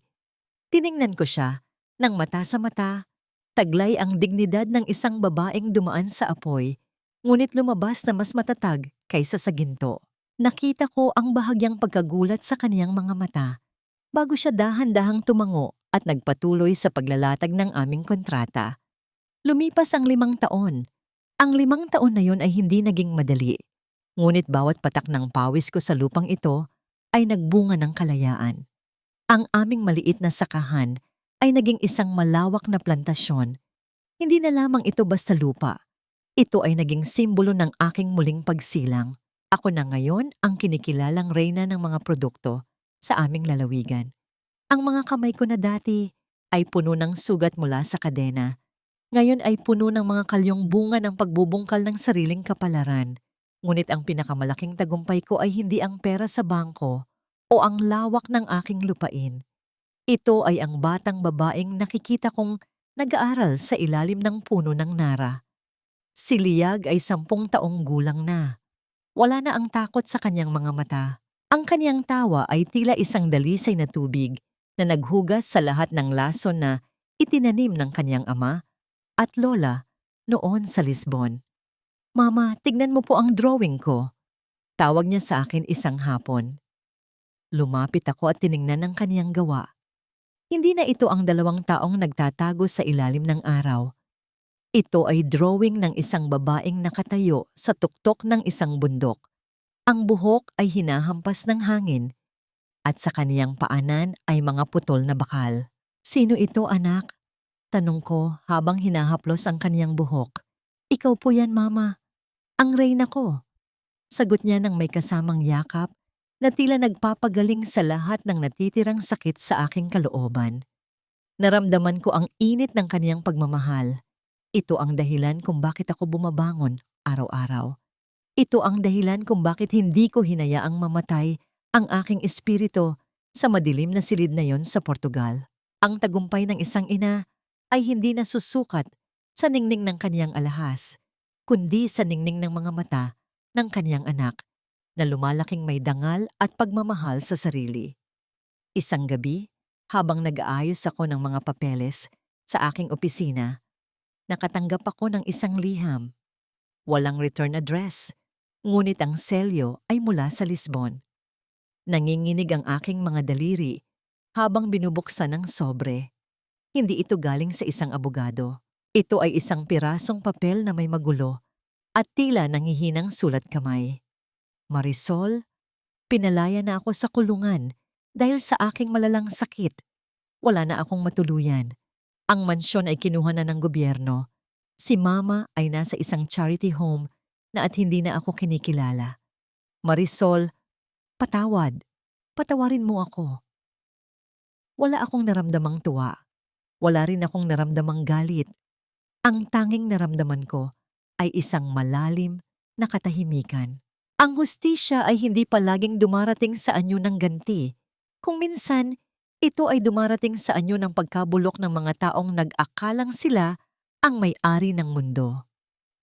Tiningnan ko siya, ng mata sa mata, taglay ang dignidad ng isang babaeng dumaan sa apoy, ngunit lumabas na mas matatag kaysa sa ginto. Nakita ko ang bahagyang pagkagulat sa kaniyang mga mata bago siya dahan-dahang tumango at nagpatuloy sa paglalatag ng aming kontrata. Lumipas ang 5 taon. Ang 5 taon na yon ay hindi naging madali. Ngunit bawat patak ng pawis ko sa lupang ito ay nagbunga ng kalayaan. Ang aming maliit na sakahan ay naging isang malawak na plantasyon. Hindi na lamang ito basta lupa. Ito ay naging simbolo ng aking muling pagsilang. Ako na ngayon ang kinikilalang reyna ng mga produkto sa aming lalawigan. Ang mga kamay ko na dati ay puno ng sugat mula sa kadena. Ngayon ay puno ng mga kalyong bunga ng pagbubungkal ng sariling kapalaran. Ngunit ang pinakamalaking tagumpay ko ay hindi ang pera sa bangko o ang lawak ng aking lupain. Ito ay ang batang babaeng nakikita kong nag-aaral sa ilalim ng puno ng nara. Si Liag ay 10 taong gulang na. Wala na ang takot sa kanyang mga mata. Ang kanyang tawa ay tila isang dalisay na tubig na naghugas sa lahat ng lason na itinanim ng kanyang ama at lola noon sa Lisbon. "Mama, tignan mo po ang drawing ko." Tawag niya sa akin isang hapon. Lumapit ako at tiningnan ang kaniyang gawa. Hindi na ito ang 2 taong nagtatago sa ilalim ng araw. Ito ay drawing ng isang babaeng nakatayo sa tuktok ng isang bundok. Ang buhok ay hinahampas ng hangin at sa kaniyang paanan ay mga putol na bakal. "Sino ito, anak?" tanong ko habang hinahaplos ang kaniyang buhok. "Ikaw po yan, Mama. Ang reyna ko." Sagot niya ng may kasamang yakap na tila nagpapagaling sa lahat ng natitirang sakit sa aking kalooban. Naramdaman ko ang init ng kaniyang pagmamahal. Ito ang dahilan kung bakit ako bumabangon araw-araw. Ito ang dahilan kung bakit hindi ko hinayaang mamatay ang aking espiritu sa madilim na silid na yon sa Portugal. Ang tagumpay ng isang ina ay hindi nasusukat sa ningning ng kaniyang alahas, kundi sa ningning ng mga mata ng kaniyang anak na lumalaking may dangal at pagmamahal sa sarili. Isang gabi, habang nag-aayos ako ng mga papeles sa aking opisina, nakatanggap ako ng isang liham. Walang return address, ngunit ang selyo ay mula sa Lisbon. Nanginginig ang aking mga daliri habang binubuksan ng sobre. Hindi ito galing sa isang abogado. Ito ay isang pirasong papel na may magulo at tila nangihinang sulat kamay. "Marisol, pinalaya na ako sa kulungan dahil sa aking malalang sakit. Wala na akong matuluyan. Ang mansyon ay kinuha na ng gobyerno. Si Mama ay nasa isang charity home na at hindi na ako kinikilala. Marisol, patawad. Patawarin mo ako." Wala akong naramdamang tuwa. Wala rin akong naramdamang galit. Ang tanging naramdaman ko ay isang malalim na katahimikan. Ang hustisya ay hindi palaging dumarating sa anyo ng ganti. Kung minsan, ito ay dumarating sa anyo ng pagkabulok ng mga taong nag-akalang sila ang may-ari ng mundo.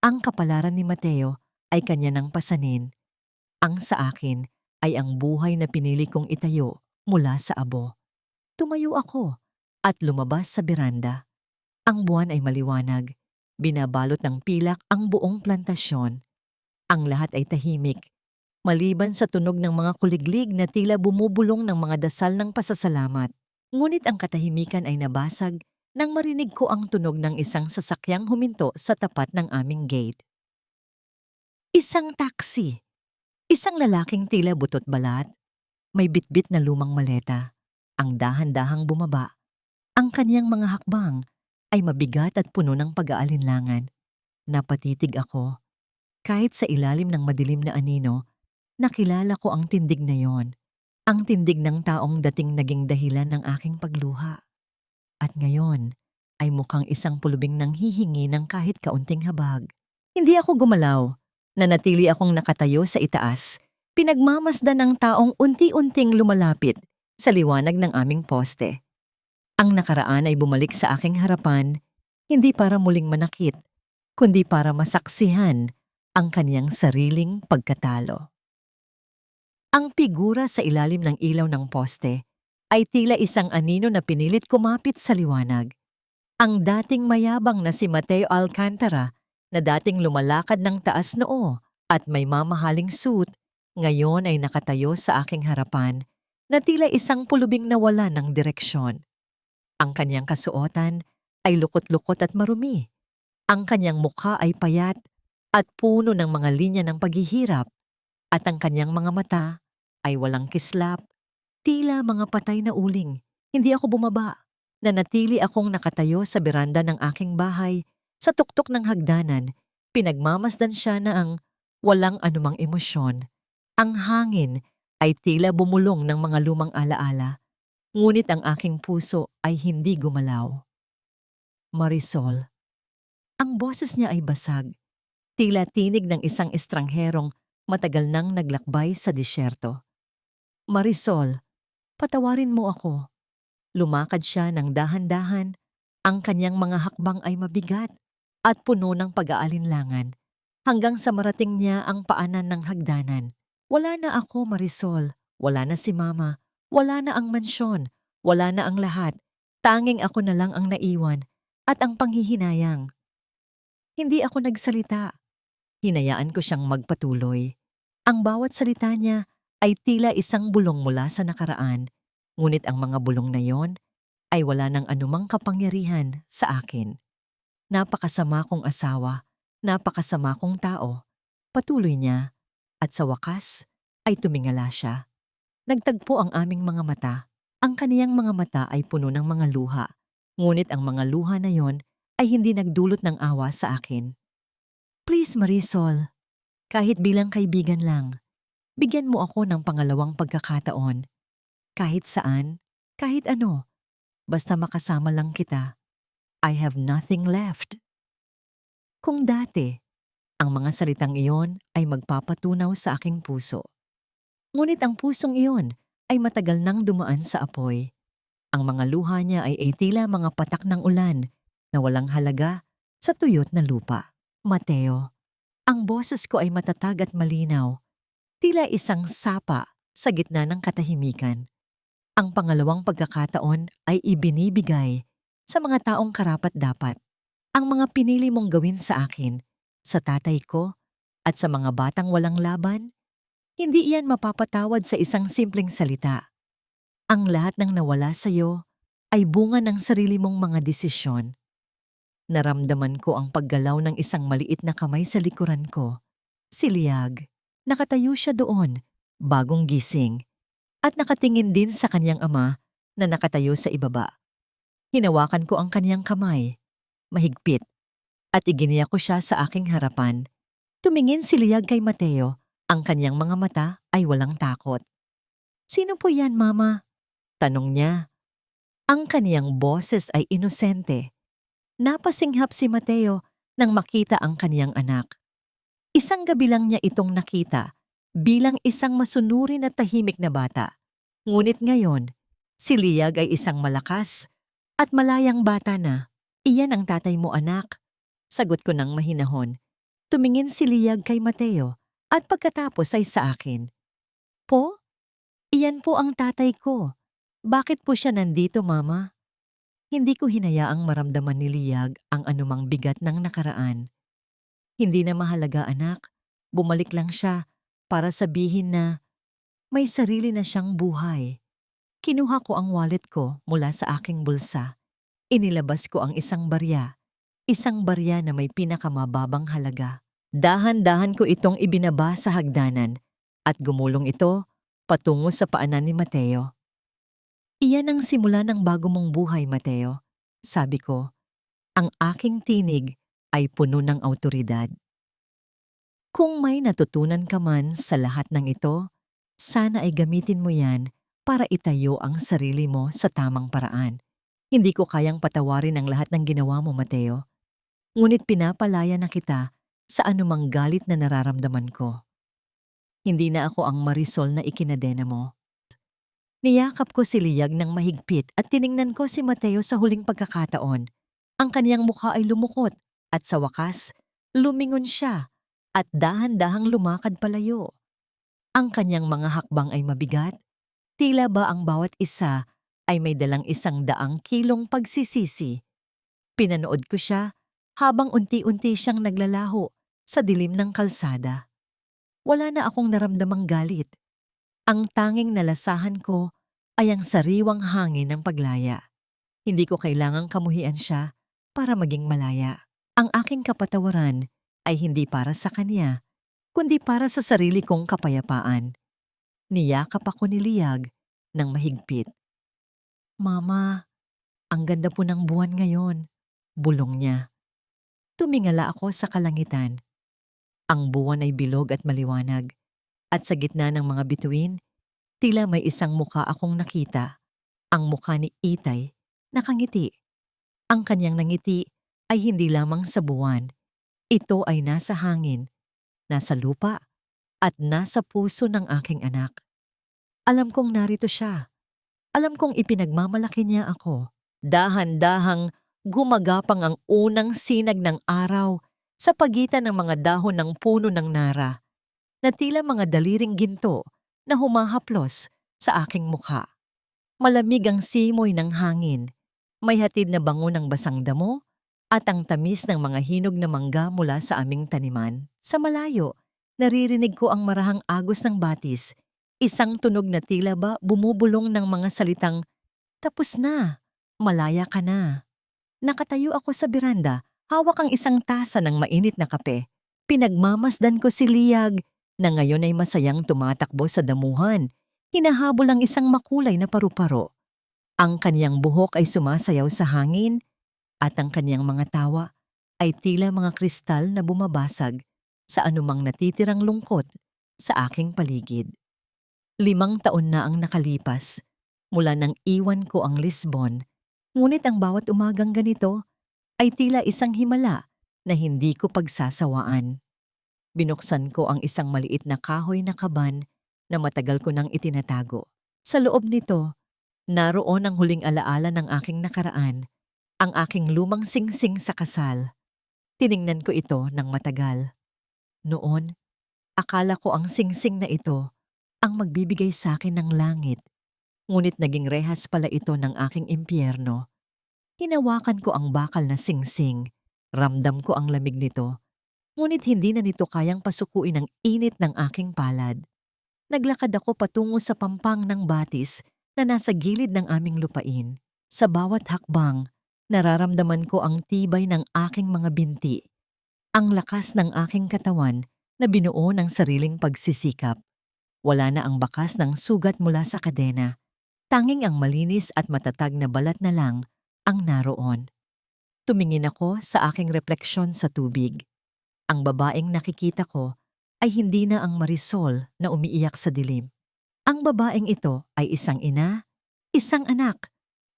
Ang kapalaran ni Mateo ay kanya ng pasanin. Ang sa akin ay ang buhay na pinili kong itayo mula sa abo. Tumayo ako at lumabas sa beranda. Ang buwan ay maliwanag. Binabalot ng pilak ang buong plantasyon. Ang lahat ay tahimik, maliban sa tunog ng mga kuliglig na tila bumubulong ng mga dasal ng pasasalamat. Ngunit ang katahimikan ay nabasag nang marinig ko ang tunog ng isang sasakyang huminto sa tapat ng aming gate. Isang taxi. Isang lalaking tila butot balat, may bitbit na lumang maleta. Ang dahan-dahang bumaba. Ang kaniyang mga hakbang ay mabigat at puno ng pag-aalinlangan. Napatitig ako. Kahit sa ilalim ng madilim na anino, nakilala ko ang tindig na yon. Ang tindig ng taong dating naging dahilan ng aking pagluha. At ngayon ay mukhang isang pulubing nang hihingi ng kahit kaunting habag. Hindi ako gumalaw. Nanatili akong nakatayo sa itaas. Pinagmamasdan ng taong unti-unting lumalapit sa liwanag ng aming poste. Ang nakaraan ay bumalik sa aking harapan, hindi para muling manakit, kundi para masaksihan ang kaniyang sariling pagkatalo. Ang figura sa ilalim ng ilaw ng poste ay tila isang anino na pinilit kumapit sa liwanag. Ang dating mayabang na si Mateo Alcantara na dating lumalakad ng taas noo at may mamahaling suit, ngayon ay nakatayo sa aking harapan na tila isang pulubing nawala ng direksyon. Ang kanyang kasuotan ay lukot-lukot at marumi. Ang kanyang mukha ay payat at puno ng mga linya ng paghihirap, at ang kanyang mga mata ay walang kislap, tila mga patay na uling. Hindi ako bumaba. Nanatili akong nakatayo sa beranda ng aking bahay. Sa tuktok ng hagdanan, pinagmamasdan siya na ang walang anumang emosyon. Ang hangin ay tila bumulong ng mga lumang alaala, ngunit ang aking puso ay hindi gumalaw. Marisol. Ang boses niya ay basag, tila tinig ng isang estrangherong matagal nang naglakbay sa disyerto. Marisol, patawarin mo ako. Lumakad siya ng dahan-dahan. Ang kanyang mga hakbang ay mabigat at puno ng pag-aalinlangan hanggang sa marating niya ang paanan ng hagdanan. Wala na ako, Marisol. Wala na si Mama. Wala na ang mansyon. Wala na ang lahat. Tanging ako na lang ang naiwan at ang panghihinayang. Hindi ako nagsalita. Hinayaan ko siyang magpatuloy. Ang bawat salita niya ay tila isang bulong mula sa nakaraan, ngunit ang mga bulong na yon ay wala ng anumang kapangyarihan sa akin. Napakasama kong asawa, napakasama kong tao. Patuloy niya, at sa wakas ay tumingala siya. Nagtagpo ang aming mga mata. Ang kaniyang mga mata ay puno ng mga luha, ngunit ang mga luha na yon ay hindi nagdulot ng awa sa akin. Please, Marisol, kahit bilang kaibigan lang, bigyan mo ako ng pangalawang pagkakataon. Kahit saan, kahit ano, basta makasama lang kita. I have nothing left. Kung dati, ang mga salitang iyon ay magpapatunaw sa aking puso. Ngunit ang pusong iyon ay matagal nang dumaan sa apoy. Ang mga luha niya ay tila mga patak ng ulan na walang halaga sa tuyot na lupa. Mateo, ang boses ko ay matatag at malinaw, tila isang sapa sa gitna ng katahimikan. Ang pangalawang pagkakataon ay ibinibigay sa mga taong karapat-dapat. Ang mga pinili mong gawin sa akin, sa tatay ko, at sa mga batang walang laban, hindi iyan mapapatawad sa isang simpleng salita. Ang lahat ng nawala sa iyo ay bunga ng sarili mong mga desisyon. Naramdaman ko ang paggalaw ng isang maliit na kamay sa likuran ko. Si Liag. Nakatayo siya doon, bagong gising, at nakatingin din sa kanyang ama na nakatayo sa ibaba. Hinawakan ko ang kanyang kamay, mahigpit, at iginiya ko siya sa aking harapan. Tumingin si Liag kay Mateo, ang kanyang mga mata ay walang takot. Sino po yan, Mama? Tanong niya. Ang kaniyang boses ay inosente. Napasinghap si Mateo nang makita ang kaniyang anak. Isang gabi lang niya itong nakita bilang isang masunurin at tahimik na bata. Ngunit ngayon, si Liag ay isang malakas at malayang bata na. Iyan ang tatay mo, anak. Sagot ko ng mahinahon. Tumingin si Liag kay Mateo at pagkatapos ay sa akin. Po? Iyan po ang tatay ko. Bakit po siya nandito, Mama? Hindi ko hinayaang maramdaman ni Liag ang anumang bigat ng nakaraan. Hindi na mahalaga, anak. Bumalik lang siya para sabihin na may sarili na siyang buhay. Kinuha ko ang wallet ko mula sa aking bulsa. Inilabas ko ang isang barya na may pinakamababang halaga. Dahan-dahan ko itong ibinaba sa hagdanan at gumulong ito patungo sa paanan ni Mateo. Iyan ang simula ng bago mong buhay, Mateo. Sabi ko, ang aking tinig ay puno ng awtoridad. Kung may natutunan ka man sa lahat ng ito, sana ay gamitin mo yan para itayo ang sarili mo sa tamang paraan. Hindi ko kayang patawarin ang lahat ng ginawa mo, Mateo. Ngunit pinapalaya na kita sa anumang galit na nararamdaman ko. Hindi na ako ang Marisol na ikinadena mo. Niyakap ko si Liag ng mahigpit at tiningnan ko si Mateo sa huling pagkakataon. Ang kaniyang mukha ay lumukot at sa wakas, lumingon siya at dahan-dahang lumakad palayo. Ang kaniyang mga hakbang ay mabigat, tila ba ang bawat isa ay may dalang 100 kilong pagsisisi. Pinanood ko siya habang unti-unti siyang naglalaho sa dilim ng kalsada. Wala na akong naramdamang galit. Ang tanging nalasahan ko ay ang sariwang hangin ng paglaya. Hindi ko kailangang kamuhian siya para maging malaya. Ang aking kapatawaran ay hindi para sa kanya, kundi para sa sarili kong kapayapaan. Niyakap ako ni Liag ng mahigpit. Mama, ang ganda po ng buwan ngayon, bulong niya. Tumingala ako sa kalangitan. Ang buwan ay bilog at maliwanag, at sa gitna ng mga bituin, tila may isang muka akong nakita. Ang mukha ni Itay, nakangiti. Ang kanyang nangiti ay hindi lamang sa buwan. Ito ay nasa hangin, nasa lupa, at nasa puso ng aking anak. Alam kong narito siya. Alam kong ipinagmamalaki niya ako. Dahan-dahang gumagapang ang unang sinag ng araw sa pagitan ng mga dahon ng puno ng nara na tila mga daliring ginto na humahaplos sa aking mukha. Malamig ang simoy ng hangin, may hatid na bango ng basang damo at ang tamis ng mga hinog na mangga mula sa aming taniman. Sa malayo, naririnig ko ang marahang agos ng batis, isang tunog na tila ba bumubulong ng mga salitang, "Tapos na, malaya ka na." Nakatayo ako sa beranda, hawak ang isang tasa ng mainit na kape. Pinagmamasdan ko si Liag na ngayon ay masayang tumatakbo sa damuhan, hinahabol ang isang makulay na paru-paro. Ang kaniyang buhok ay sumasayaw sa hangin at ang kaniyang mga tawa ay tila mga kristal na bumabasag sa anumang natitirang lungkot sa aking paligid. 5 taon na ang nakalipas mula nang iwan ko ang Lisbon, ngunit ang bawat umagang ganito ay tila isang himala na hindi ko pagsasawaan. Binuksan ko ang isang maliit na kahoy na kaban na matagal ko nang itinatago. Sa loob nito, naroon ang huling alaala ng aking nakaraan, ang aking lumang singsing sa kasal. Tiningnan ko ito ng matagal. Noon, akala ko ang singsing na ito ang magbibigay sa akin ng langit, ngunit naging rehas pala ito ng aking impyerno. Hinawakan ko ang bakal na singsing, ramdam ko ang lamig nito, ngunit hindi na nito kayang pasukuin ang init ng aking palad. Naglakad ako patungo sa pampang ng batis na nasa gilid ng aming lupain. Sa bawat hakbang, nararamdaman ko ang tibay ng aking mga binti, ang lakas ng aking katawan na binuo ng sariling pagsisikap. Wala na ang bakas ng sugat mula sa kadena. Tanging ang malinis at matatag na balat na lang ang naroon. Tumingin ako sa aking refleksyon sa tubig. Ang babaeng nakikita ko ay hindi na ang Marisol na umiiyak sa dilim. Ang babaeng ito ay isang ina, isang anak,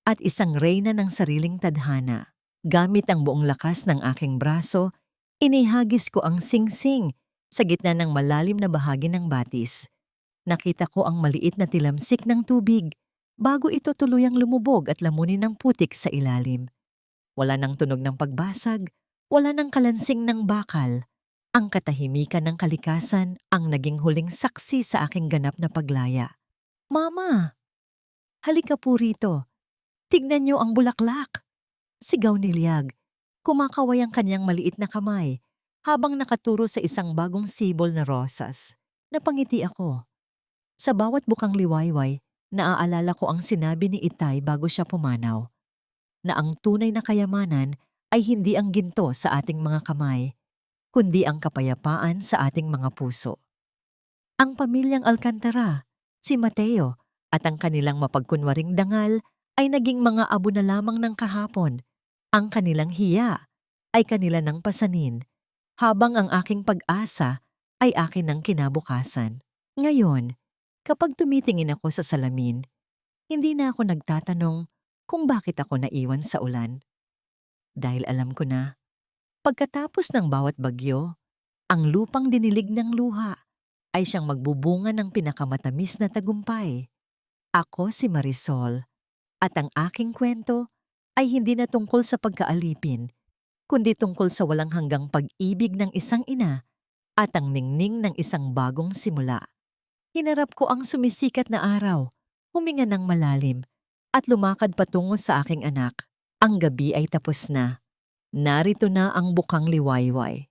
at isang reyna ng sariling tadhana. Gamit ang buong lakas ng aking braso, inihagis ko ang singsing sa gitna ng malalim na bahagi ng batis. Nakita ko ang maliit na tilamsik ng tubig bago ito tuluyang lumubog at lamunin ng putik sa ilalim. Wala nang tunog ng pagbasag, wala nang kalansing ng bakal. Ang katahimikan ng kalikasan ang naging huling saksi sa aking ganap na paglaya. "Mama, halika po rito. Tignan niyo ang bulaklak." Sigaw ni Liag. Kumakaway ang kanyang maliit na kamay habang nakaturo sa isang bagong sibol na rosas. Napangiti ako. Sa bawat bukang liwayway, naaalala ko ang sinabi ni Itay bago siya pumanaw, na ang tunay na kayamanan ay hindi ang ginto sa ating mga kamay, kundi ang kapayapaan sa ating mga puso. Ang pamilyang Alcantara, si Mateo at ang kanilang mapagkunwaring dangal ay naging mga abo na lamang ng kahapon. Ang kanilang hiya ay kanila ng pasanin, habang ang aking pag-asa ay akin ng kinabukasan. Ngayon, kapag tumitingin ako sa salamin, hindi na ako nagtatanong kung bakit ako naiwan sa ulan. Dahil alam ko na, pagkatapos ng bawat bagyo, ang lupang dinilig ng luha ay siyang magbubunga ng pinakamatamis na tagumpay. Ako si Marisol, at ang aking kwento ay hindi na tungkol sa pagkaalipin, kundi tungkol sa walang hanggang pag-ibig ng isang ina at ang ningning ng isang bagong simula. Hinarap ko ang sumisikat na araw, huminga ng malalim, at lumakad patungo sa aking anak. Ang gabi ay tapos na. Narito na ang bukang liwayway.